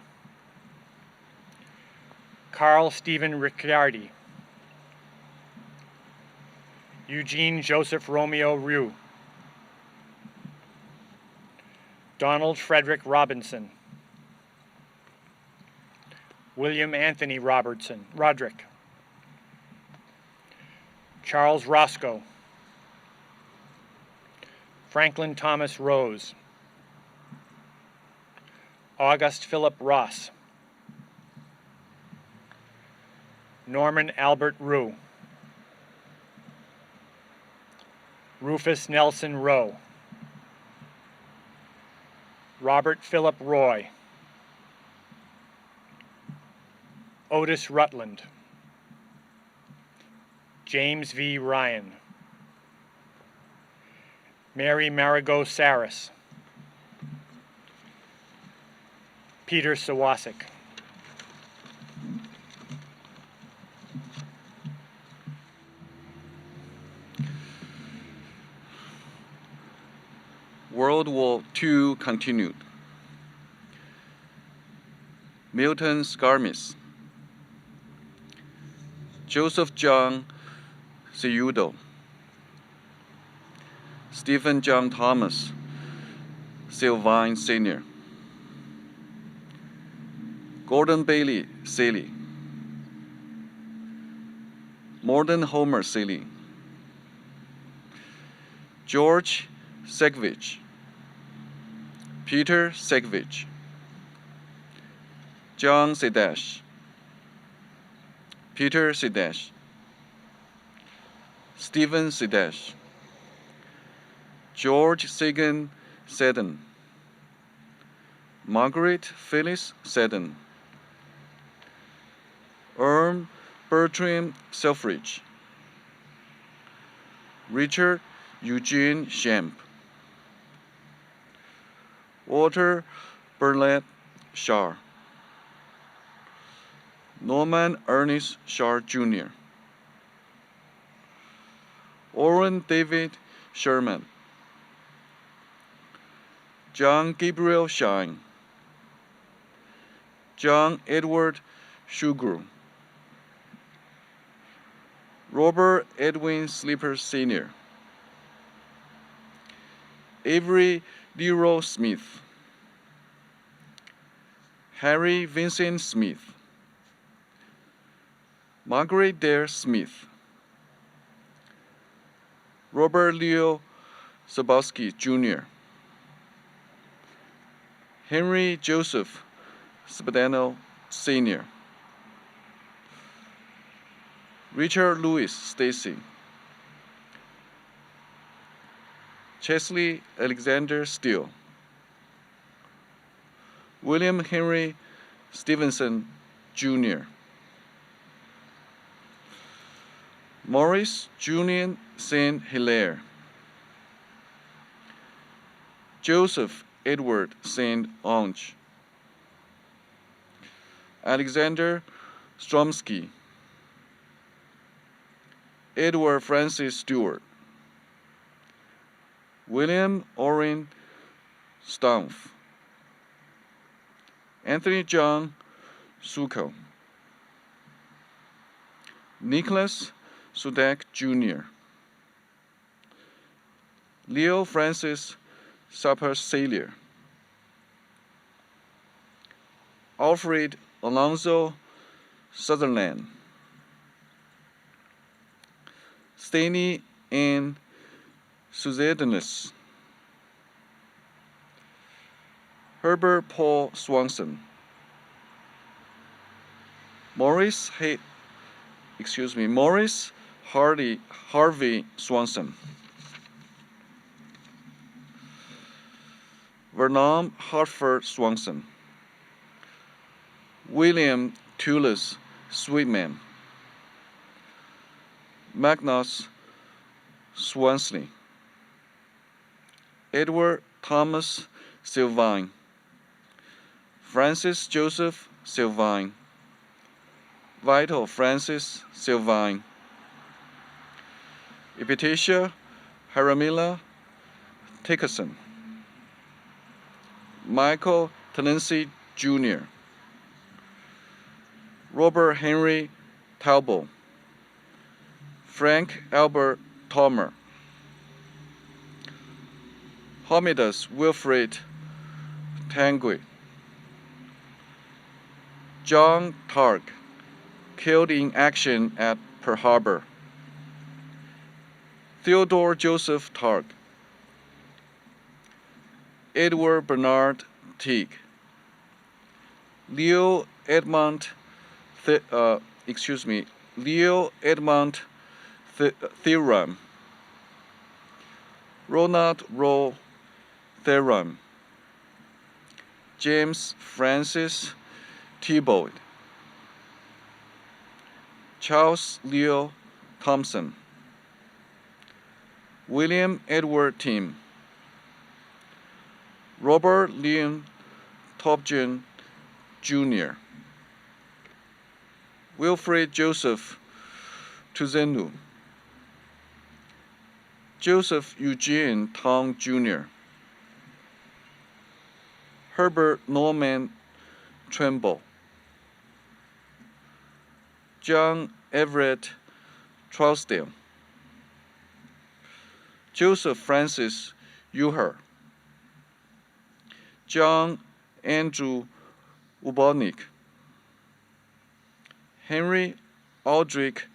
Carl Stephen Ricciardi, Eugene Joseph Romeo Rue, Donald Frederick Robinson, William Anthony Roderick, Charles Roscoe, Franklin Thomas Rose, August Philip Ross, Norman Albert Rue, Rufus Nelson Rowe, Robert Philip Roy, Otis Rutland, James V. Ryan, Mary Marigot Saris, Peter Sawasik. World War II continued. Milton Scarmis, Joseph John Seudo, Stephen John Thomas, Sylvain Sr., Gordon Bailey Seeley, Morden Homer Seeley, George Segvich, Peter Segvich, John Sedash, Peter Sedash, Stephen Sedash, George Sagan Seddon, Margaret Phyllis Seddon, Bertram Selfridge, Richard Eugene Shamp, Walter Burnett Shaw, Norman Ernest Shaw Jr., Orrin David Sherman, John Gabriel Shine, John Edward Sugar, Robert Edwin Sleeper Sr., Avery Leroy Smith, Harry Vincent Smith, Margaret Dare Smith, Robert Leo Sabowski Jr., Henry Joseph Spadano Sr., Richard Louis Stacy, Chesley Alexander Steele, William Henry Stevenson Jr., Maurice Julian Saint Hilaire, Joseph Edward Saint Onge, Alexander Stromsky, Edward Francis Stewart, William Orrin Stumpf, Anthony John Succo, Nicholas Sudak Jr., Leo Francis Sapper-Salier, Alfred Alonzo Sutherland, Stanley Ann Suzedanis, Herbert Paul Swanson, Morris Harvey Swanson, Vernon Hartford Swanson, William Tullis Sweetman, Magnus Swansley, Edward Thomas Sylvain, Francis Joseph Sylvain, Vital Francis Sylvain, Epitacia Haramila Tickerson, Michael Tennessee Jr., Robert Henry Talbot, Frank Albert Tomer, Homidus Wilfred Tanguy, John Targ, killed in action at Pearl Harbor, Theodore Joseph Targ, Edward Bernard Teague, Leo Edmund Theron, Ronald Roll Theron, James Francis Thibault, Charles Leo Thompson, William Edward Tim, Robert Leon Topgen Jr., Wilfred Joseph Tuzenu, Joseph Eugene Tong Jr., Herbert Norman Trimble, John Everett Trousdale, Joseph Francis Uher, John Andrew Ubonic, Henry Aldrich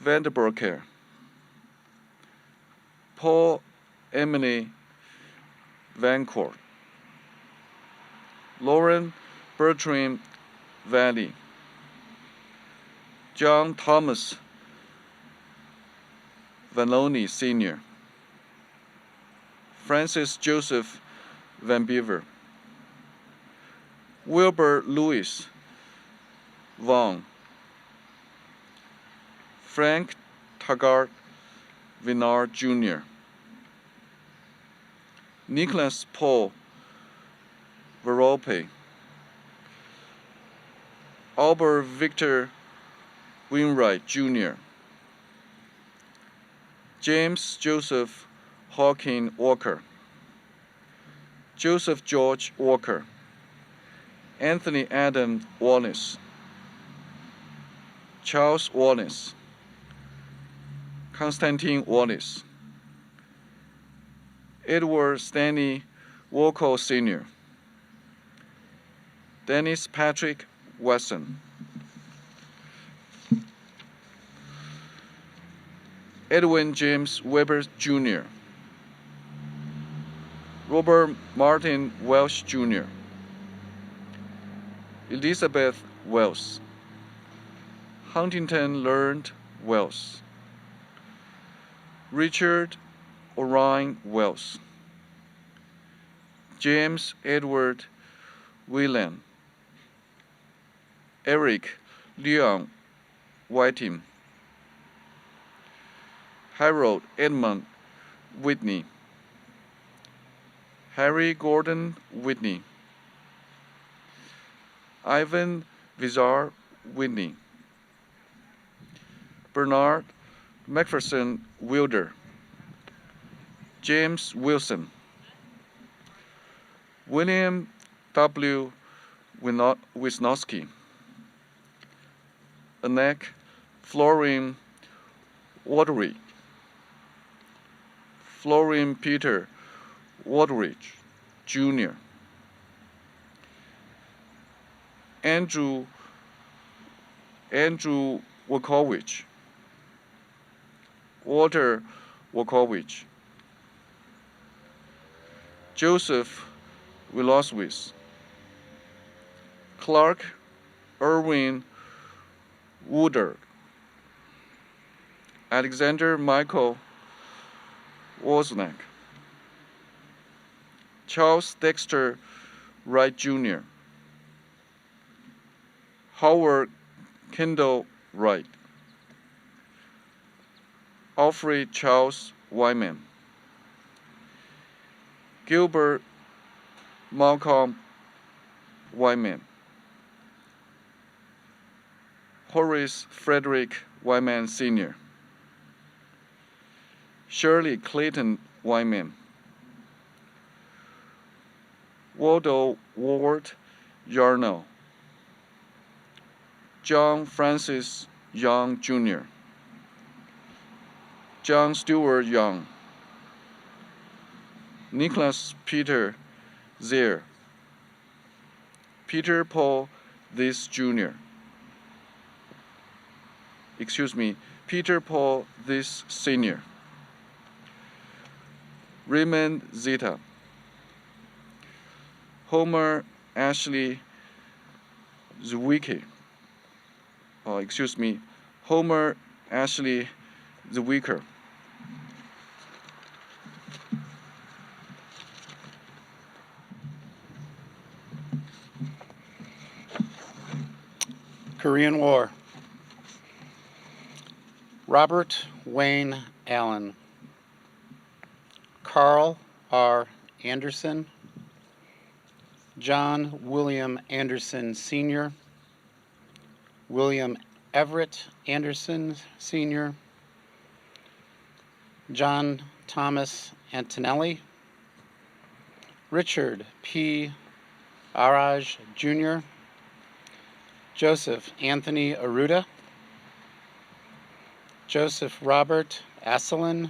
Vanderburker, Paul Emily Vancourt, Lauren Bertram Valley, John Thomas Vanoni Sr., Francis Joseph Van Beaver, Wilbur Louis Vaughn, Frank Taggart Vinard Jr., Nicholas Paul Verope, Albert Victor Wainwright Jr., James Joseph Hawking Walker, Joseph George Walker, Anthony Adam Wallace, Charles Wallace, Constantine Wallace, Edward Stanley Walker Sr., Dennis Patrick Wesson, Edwin James Weber Jr., Robert Martin Welsh Jr., Elizabeth Wells, Huntington Learned Wells, Richard Orion Wells, James Edward Whelan, Eric Leon Whiting, Harold Edmund Whitney, Harry Gordon Whitney, Ivan Vizar Whitney, Bernard McPherson Wilder, James Wilson, William W. Wisnowski, Anek Florian Watery, Florian Peter Wateridge, Jr., Andrew Wakowicz, Walter Wakowicz, Joseph Wiloswitz, Clark Irwin Woodard, Alexander Michael Wozniak, Charles Dexter Wright Jr., Howard Kendall Wright, Alfred Charles Wyman, Gilbert Malcolm Wyman, Horace Frederick Wyman Sr., Shirley Clayton Wyman, Waldo Ward Yarnell, John Francis Young Jr., John Stewart Young, Nicholas Peter Zier, Peter Paul This Jr., Peter Paul This Sr., Raymond Zeta, Homer Ashley Zwicky, Homer Ashley Zwicker, Korean War. Robert Wayne Allen, Carl R. Anderson, John William Anderson Sr., William Everett Anderson Sr., John Thomas Antonelli, Richard P. Araj Jr., Joseph Anthony Aruda, Joseph Robert Asselin,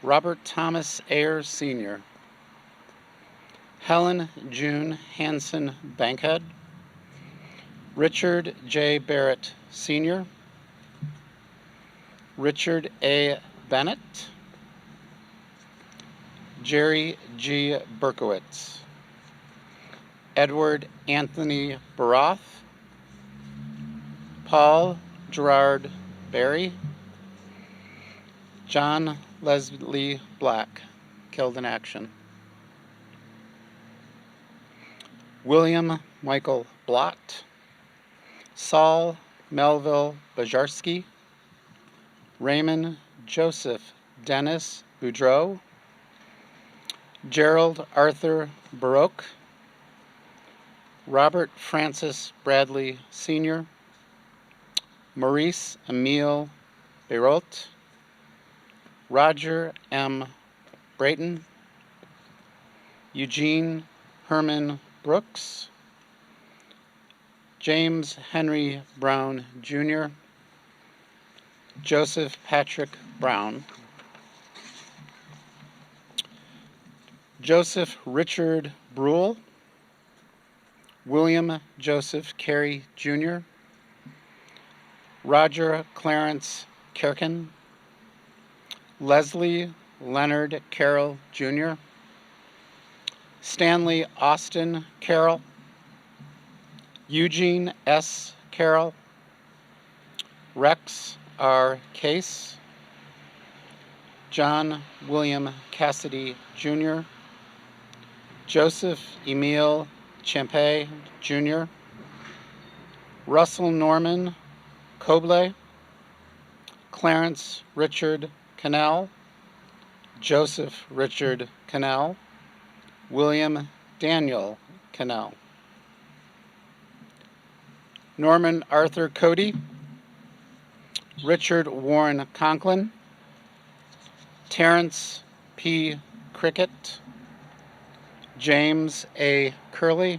Robert Thomas Ayers Sr., Helen June Hanson Bankhead, Richard J. Barrett Sr., Richard A. Bennett, Jerry G. Berkowitz, Edward Anthony Baroth, Paul Gerard Berry, John Leslie Black, killed in action. William Michael Blott, Saul Melville Bajarski, Raymond Joseph Dennis Boudreau, Gerald Arthur Baroque, Robert Francis Bradley Sr., Maurice Emile Beirot, Roger M. Brayton, Eugene Herman Brooks, James Henry Brown Jr., Joseph Patrick Brown, Joseph Richard Brule, William Joseph Carey Jr., Roger Clarence Kirkin, Leslie Leonard Carroll Jr., Stanley Austin Carroll, Eugene S. Carroll, Rex R. Case, John William Cassidy Jr., Joseph Emile Champay Jr., Russell Norman Cobley, Clarence Richard Cannell, Joseph Richard Cannell, William Daniel Cannell, Norman Arthur Cody, Richard Warren Conklin, Terrence P. Cricket, James A. Curley,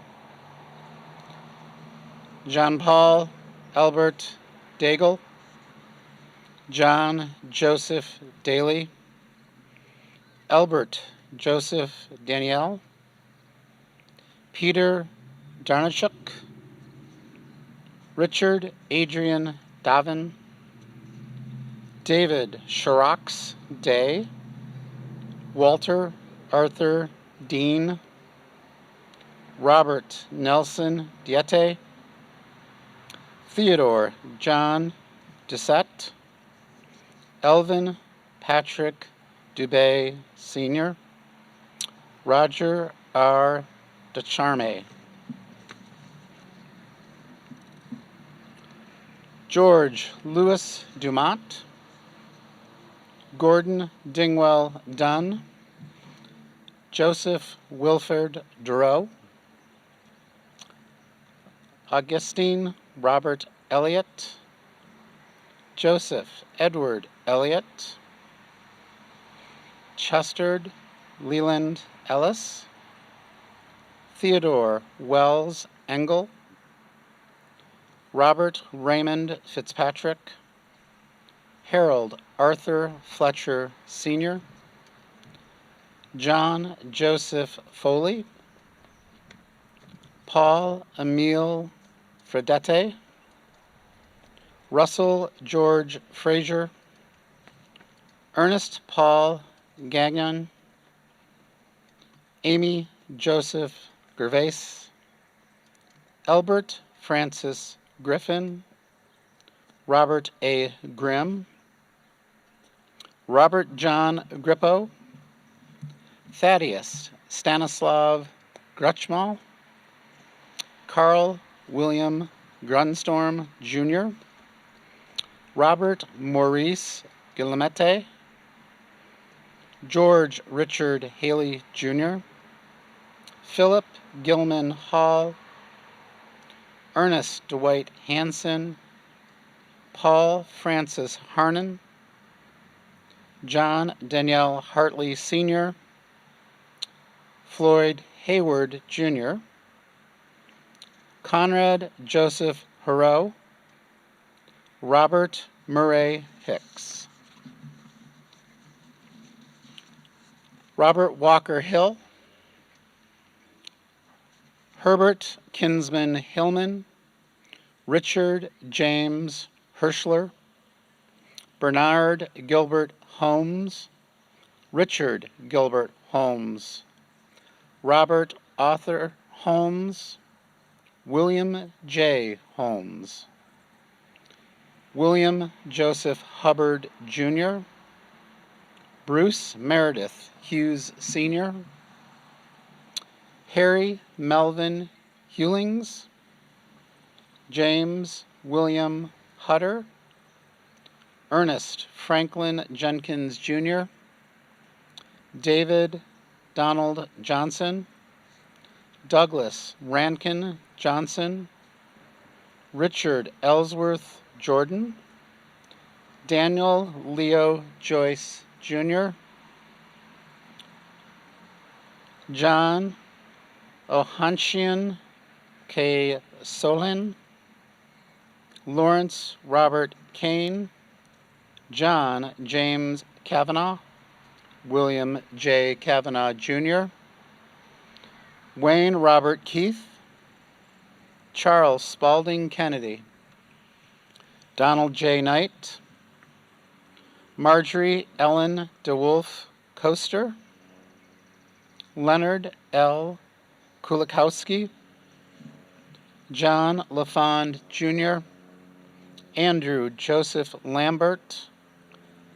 John Paul Albert Daigle, John Joseph Daly, Albert Joseph Danielle, Peter Darnachuk, Richard Adrian Davin, David Sharax Day, Walter Arthur Dean, Robert Nelson Diete, Theodore John Doucette, Elvin Patrick Dubé Sr., Roger R. Ducharme, George Louis Dumont, Gordon Dingwell Dunn, Joseph Wilford Dureau, Augustine Robert Elliott, Joseph Edward Elliott, Chester Leland Ellis, Theodore Wells Engel, Robert Raymond Fitzpatrick, Harold Arthur Fletcher Sr., John Joseph Foley, Paul Emile Fredette, Russell George Frazier, Ernest Paul Gagnon, Amy Joseph Gervais, Albert Francis Griffin, Robert A. Grimm, Robert John Grippo, Thaddeus Stanislav Grutschmal, Carl William Grunstorm Jr., Robert Maurice Guillemette, George Richard Haley Jr., Philip Gilman Hall, Ernest Dwight Hansen, Paul Francis Harnan, John Danielle Hartley Sr., Floyd Hayward Jr., Conrad Joseph Hero, Robert Murray Hicks, Robert Walker Hill, Herbert Kinsman Hillman, Richard James Hirschler, Bernard Gilbert Holmes, Richard Gilbert Holmes, Robert Arthur Holmes, William J. Holmes, William Joseph Hubbard Jr., Bruce Meredith Hughes Sr., Harry Melvin Hewlings, James William Hutter, Ernest Franklin Jenkins Jr., David Donald Johnson, Douglas Rankin Johnson, Richard Ellsworth Jordan, Daniel Leo Joyce Jr., John Ohanshian K. Solin, Lawrence Robert Kane, John James Kavanaugh, William J. Kavanaugh Jr., Wayne Robert Keith, Charles Spalding Kennedy, Donald J. Knight, Marjorie Ellen DeWolf Coaster, Leonard L. Kulikowski, John LaFond Jr., Andrew Joseph Lambert,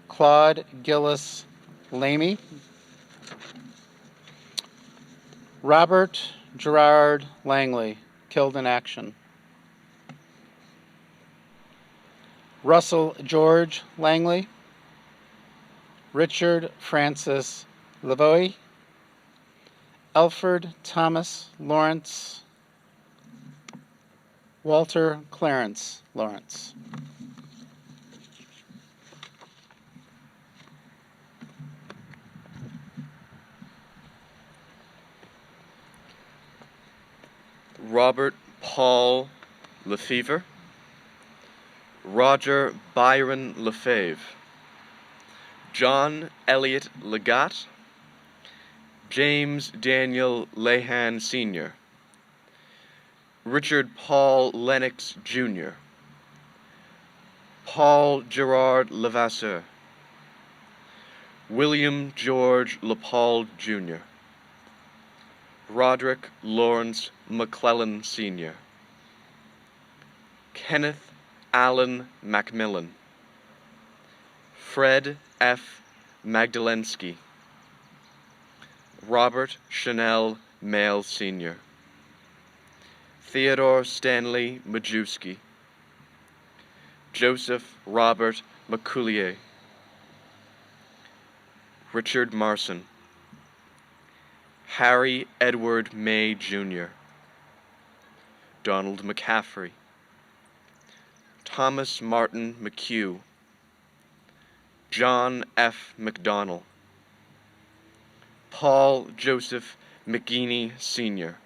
Claude Gillis Lamy, Robert Gerard Langley, killed in action, Russell George Langley, Richard Francis Lavoie, Alfred Thomas Lawrence, Walter Clarence Lawrence. Robert Paul Lefevre, Roger Byron Lefebvre, John Elliott Legatt, James Daniel Lehan Sr., Richard Paul Lennox Jr., Paul Gerard Levasseur, William George LePaul Jr., Roderick Lawrence McClellan Sr., Kenneth Allen Macmillan, Fred F. Magdalensky, Robert Chanel Mayle Sr., Theodore Stanley Majewski, Joseph Robert McCoulier, Richard Marson, Harry Edward May Jr., Donald McCaffrey, Thomas Martin McHugh, John F. McDonnell, Paul Joseph McGeeney Sr.,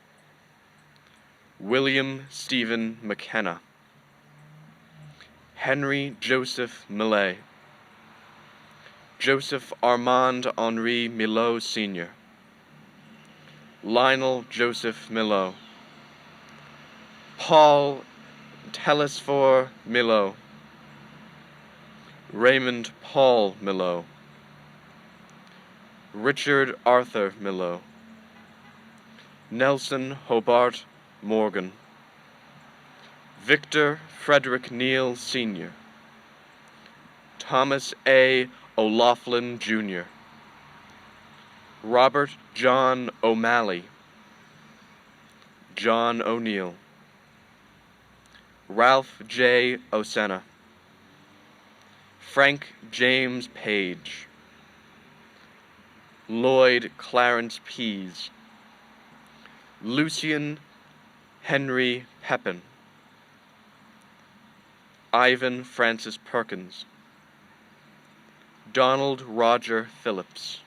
William Stephen McKenna, Henry Joseph Millay, Joseph Armand Henri Millot Sr., Lionel Joseph Millot, Paul Telesphore Millot, Raymond Paul Millot, Richard Arthur Millot, Nelson Hobart Morgan, Victor Frederick Neal Sr., Thomas A. O'Laughlin Jr., Robert John O'Malley, John O'Neill, Ralph J. Osena, Frank James Page, Lloyd Clarence Pease, Lucian Henry Pepin, Ivan Francis Perkins, Donald Roger Phillips,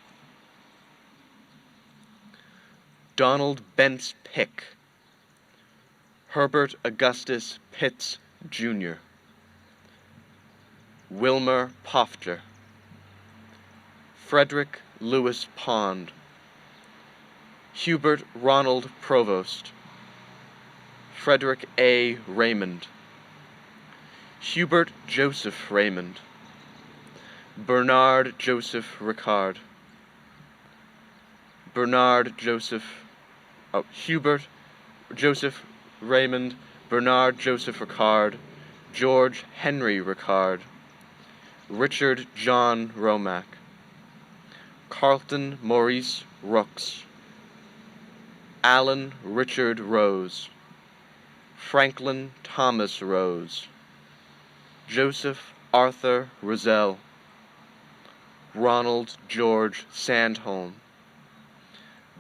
Donald Bence Pick, Herbert Augustus Pitts, Jr., Wilmer Pofter, Frederick Lewis Pond, Hubert Ronald Provost, Frederick A. Raymond, Hubert Joseph Raymond, Bernard Joseph Ricard, Hubert Joseph Raymond, Bernard Joseph Ricard, George Henry Ricard, Richard John Romack, Carlton Maurice Rooks, Allen Richard Rose, Franklin Thomas Rose, Joseph Arthur Roselle, Ronald George Sandholm,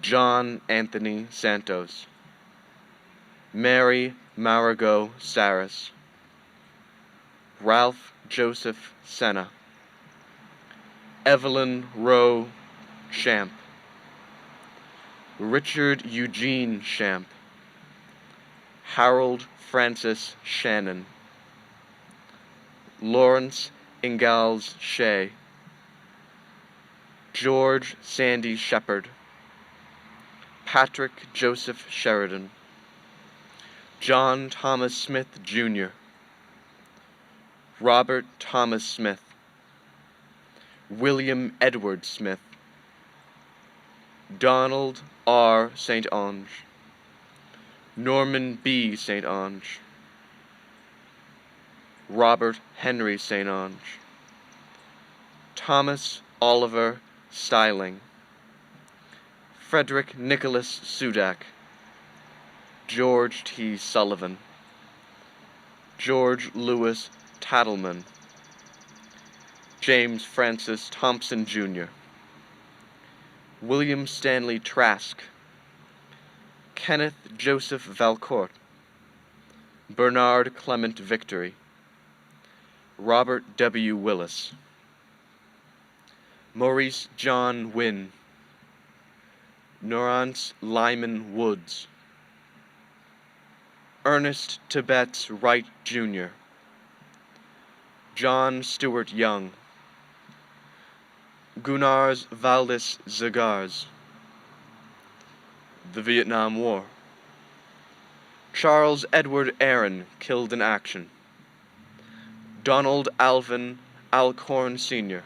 John Anthony Santos, Mary Marigot Saris, Ralph Joseph Senna, Evelyn Rowe Champ, Richard Eugene Champ, Harold Francis Shannon, Lawrence Ingalls Shea, George Sandy Shepherd, Patrick Joseph Sheridan, John Thomas Smith, Jr., Robert Thomas Smith, William Edward Smith, Donald R. St. Onge, Norman B. St. Onge, Robert Henry St. Onge, Thomas Oliver Styling, Frederick Nicholas Sudak, George T. Sullivan, George Louis Tattleman, James Francis Thompson, Jr., William Stanley Trask, Kenneth Joseph Valcourt, Bernard Clement Victory, Robert W. Willis, Maurice John Wynne, Norance Lyman Woods, Ernest Tibbetts Wright, Jr., John Stuart Young, Gunars Valdis Zagars, the Vietnam War, Charles Edward Aaron, killed in action, Donald Alvin Alcorn Sr.,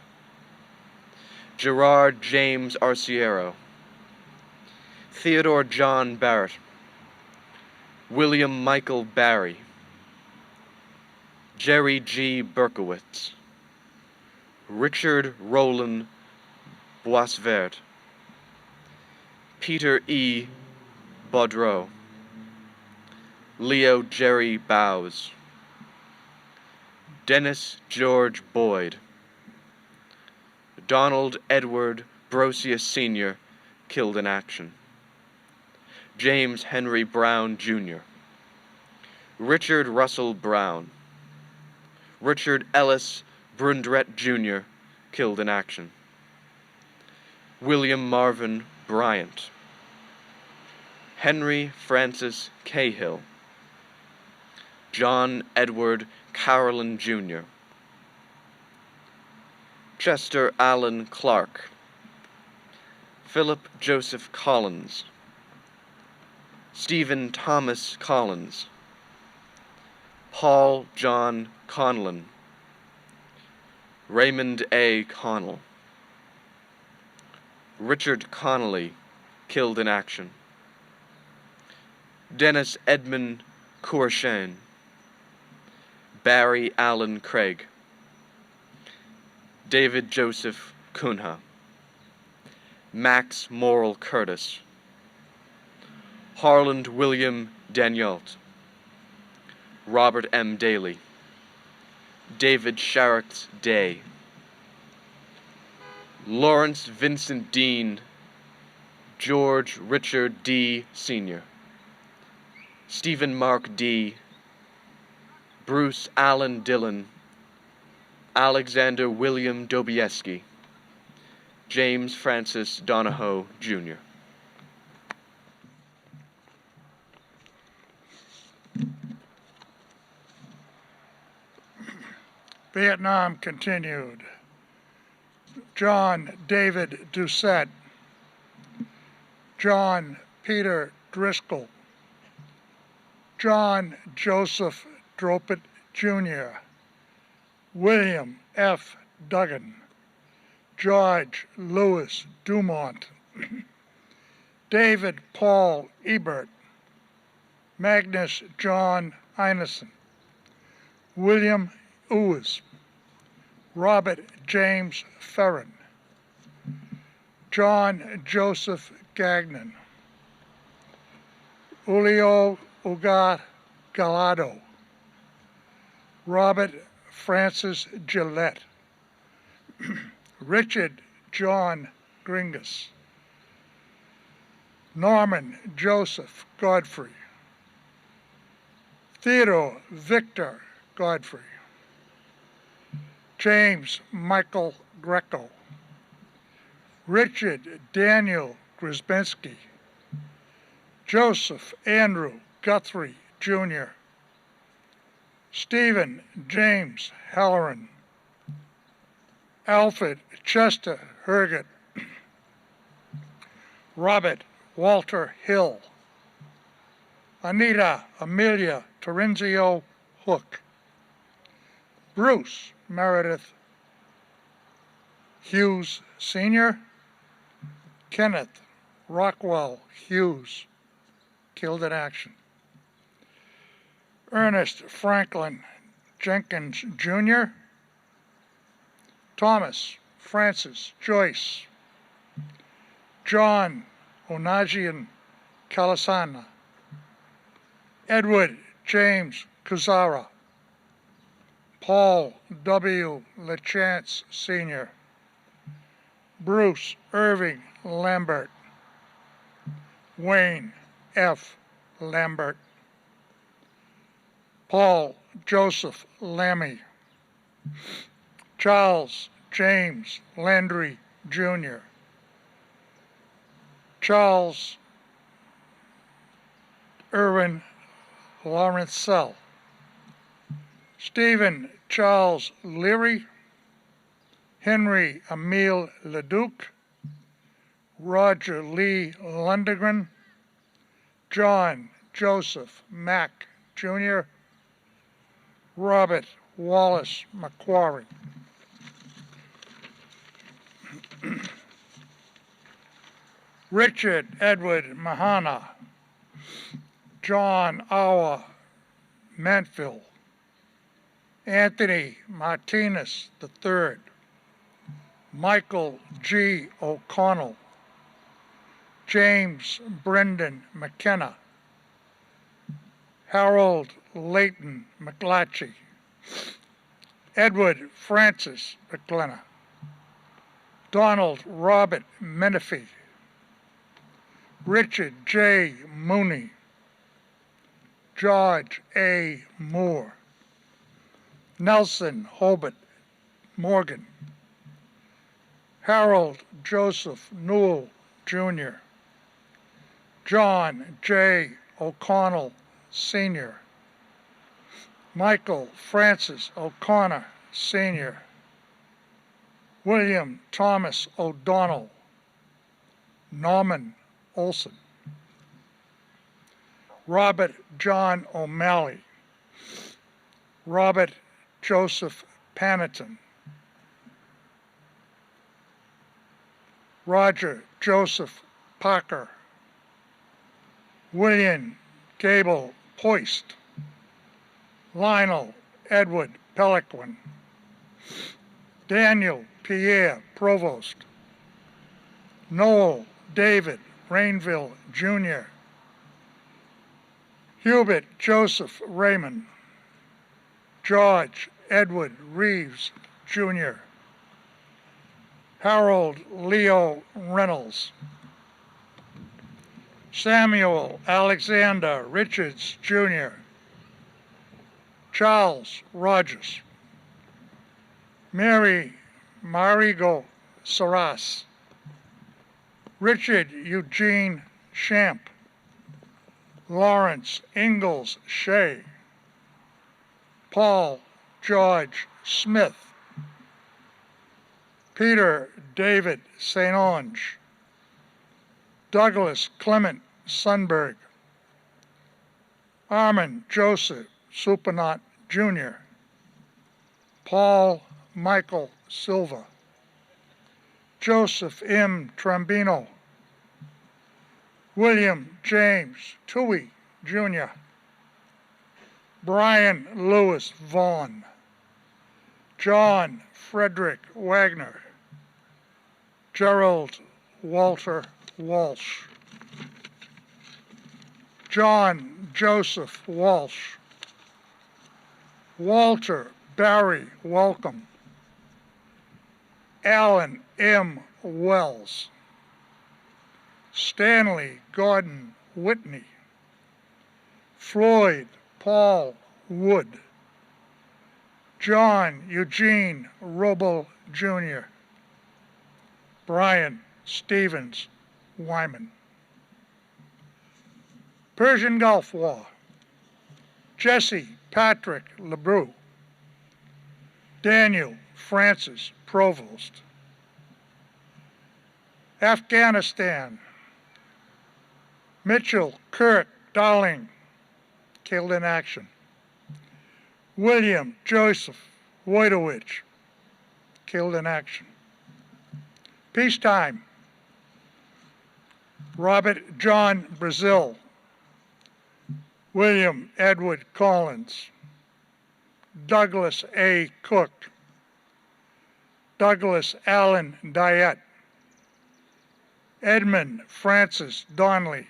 Gerard James Arciero, Theodore John Barrett, William Michael Barry, Jerry G. Berkowitz, Richard Roland Boisvert, Peter E. Baudreau, Leo Jerry Bowes, Dennis George Boyd, Donald Edward Brosius Sr., killed in action, James Henry Brown, Jr., Richard Russell Brown, Richard Ellis Brundrett, Jr., killed in action, William Marvin Bryant, Henry Francis Cahill, John Edward Carolyn, Jr., Chester Allen Clark, Philip Joseph Collins, Stephen Thomas Collins, Paul John Conlon, Raymond A. Connell, Richard Connolly, killed in action, Dennis Edmund Courchain, Barry Allen Craig, David Joseph Cunha, Max Morrill Curtis, Harland William Danielt, Robert M. Daly, David Sharrock Day, Lawrence Vincent Dean, George Richard D. Sr., Stephen Mark D., Bruce Allen Dillon, Alexander William Dobieski, James Francis Donahoe, Jr. Vietnam continued. John David Doucette, John Peter Driscoll, John Joseph Dropet Jr., William F. Duggan, George Louis Dumont, David Paul Ebert, Magnus John Einason, William Ewes, Robert James Ferrin, John Joseph Gagnon, Julio Ugar Gallardo, Robert Francis Gillette, Richard John Gringus, Norman Joseph Godfrey, Theodore Victor Godfrey, James Michael Greco, Richard Daniel Grzybinski, Joseph Andrew Guthrie, Jr., Stephen James Halloran, Alfred Chester Herget, Robert Walter Hill, Anita Amelia Terenzio Hook, Bruce Meredith Hughes Sr., Kenneth Rockwell Hughes, killed in action. Ernest Franklin Jenkins Jr., Thomas Francis Joyce, John Onagian Calasana, Edward James Kuzara, Paul W. LaChance Sr., Bruce Irving Lambert, Wayne F. Lambert, Paul Joseph Lammy, Charles James Landry, Jr., Charles Irwin Lawrencell, Stephen Charles Leary, Henry Emile Leduc, Roger Lee Lundgren, John Joseph Mack, Jr., Robert Wallace McQuarrie. Richard Edward Mahana, John Awa Mantville, Anthony Martinez III, Michael G. O'Connell, James Brendan McKenna, Harold Leighton McLatchy, Edward Francis McLenna, Donald Robert Menifee, Richard J. Mooney, George A. Moore, Nelson Hobart Morgan, Harold Joseph Newell, Jr., John J. O'Connell, Sr., Michael Francis O'Connor, Sr., William Thomas O'Donnell, Norman Olson, Robert John O'Malley, Robert Joseph Panetton, Roger Joseph Parker, William Gable Poist, Lionel Edward Peliquin, Daniel Pierre Provost, Noel David Rainville, Jr., Hubert Joseph Raymond, George Edward Reeves, Jr., Harold Leo Reynolds, Samuel Alexander Richards, Jr., Charles Rogers, Mary Marigo Saras, Richard Eugene Shamp, Lawrence Ingalls Shea, Paul George Smith, Peter David St. Onge, Douglas Clement Sunberg, Armand Joseph Supernot Jr., Paul Michael Silva, Joseph M. Trombino, William James Toohey Jr., Brian Lewis Vaughn, John Frederick Wagner, Gerald Walter Walsh, John Joseph Walsh, Walter Barry Welcome, Alan M. Wells, Stanley Gordon Whitney, Floyd Paul Wood, John Eugene Roble Jr., Brian Stevens Wyman. Persian Gulf War, Jesse Patrick LeBrew, Daniel Francis Provost. Afghanistan, Mitchell Kirk Darling, killed in action. William Joseph Wojtowicz, killed in action. Peacetime, Robert John Brazil, William Edward Collins, Douglas A. Cook, Douglas Allen Diet, Edmund Francis Donnelly,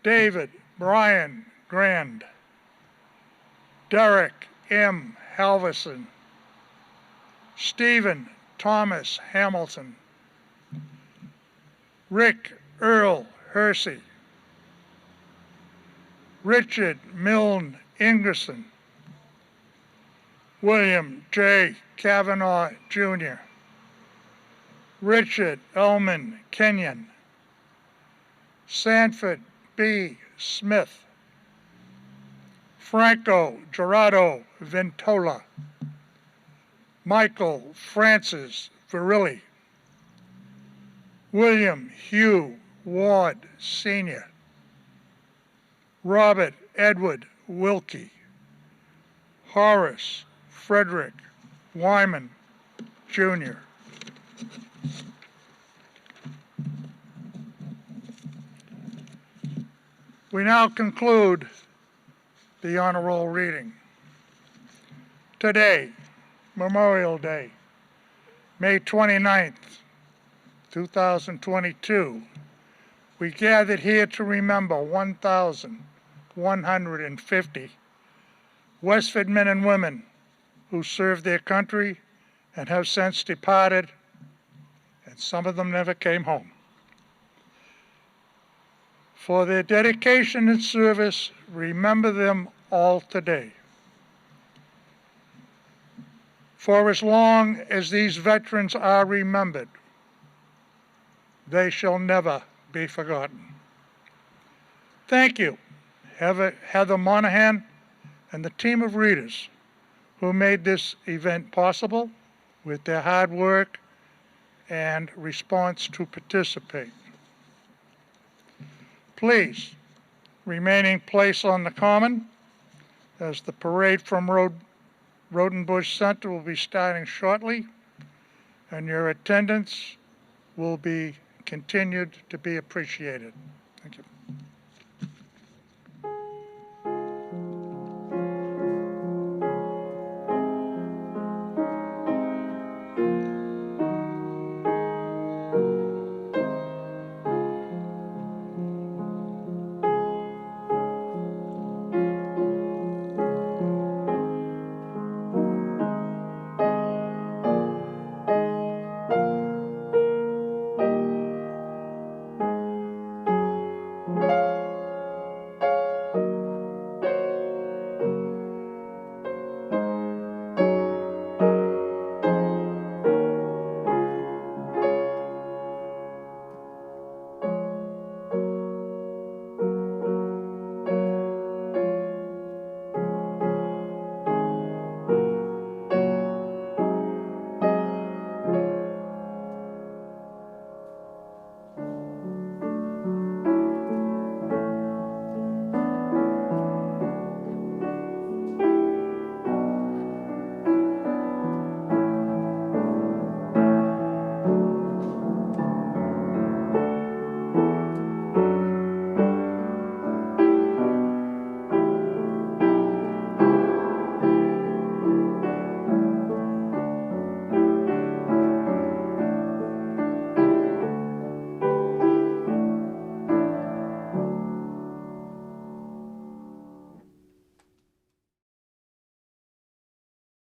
David Brian Grand, Derek M. Halverson, Stephen Thomas Hamilton, Rick Earl Hersey, Richard Milne Ingerson, William J. Kavanaugh, Jr., Richard Elman Kenyon, Sanford B. Smith, Franco Gerardo Ventola, Michael Francis Virilli, William Hugh Ward, Sr., Robert Edward Wilkie, Horace Frederick Wyman, Jr. We now conclude the honor roll reading. Today, Memorial Day, May 29th, 2022, we gathered here to remember 1,150 Westford men and women who served their country and have since departed, and some of them never came home. For their dedication and service, remember them all today. For as long as these veterans are remembered, they shall never be forgotten. Thank you, Heather Monahan and the team of readers who made this event possible with their hard work and response to participate. Please remain in place on the Common as the parade from Rodenbush Center will be starting shortly, and your attendance will be continued to be appreciated. Thank you.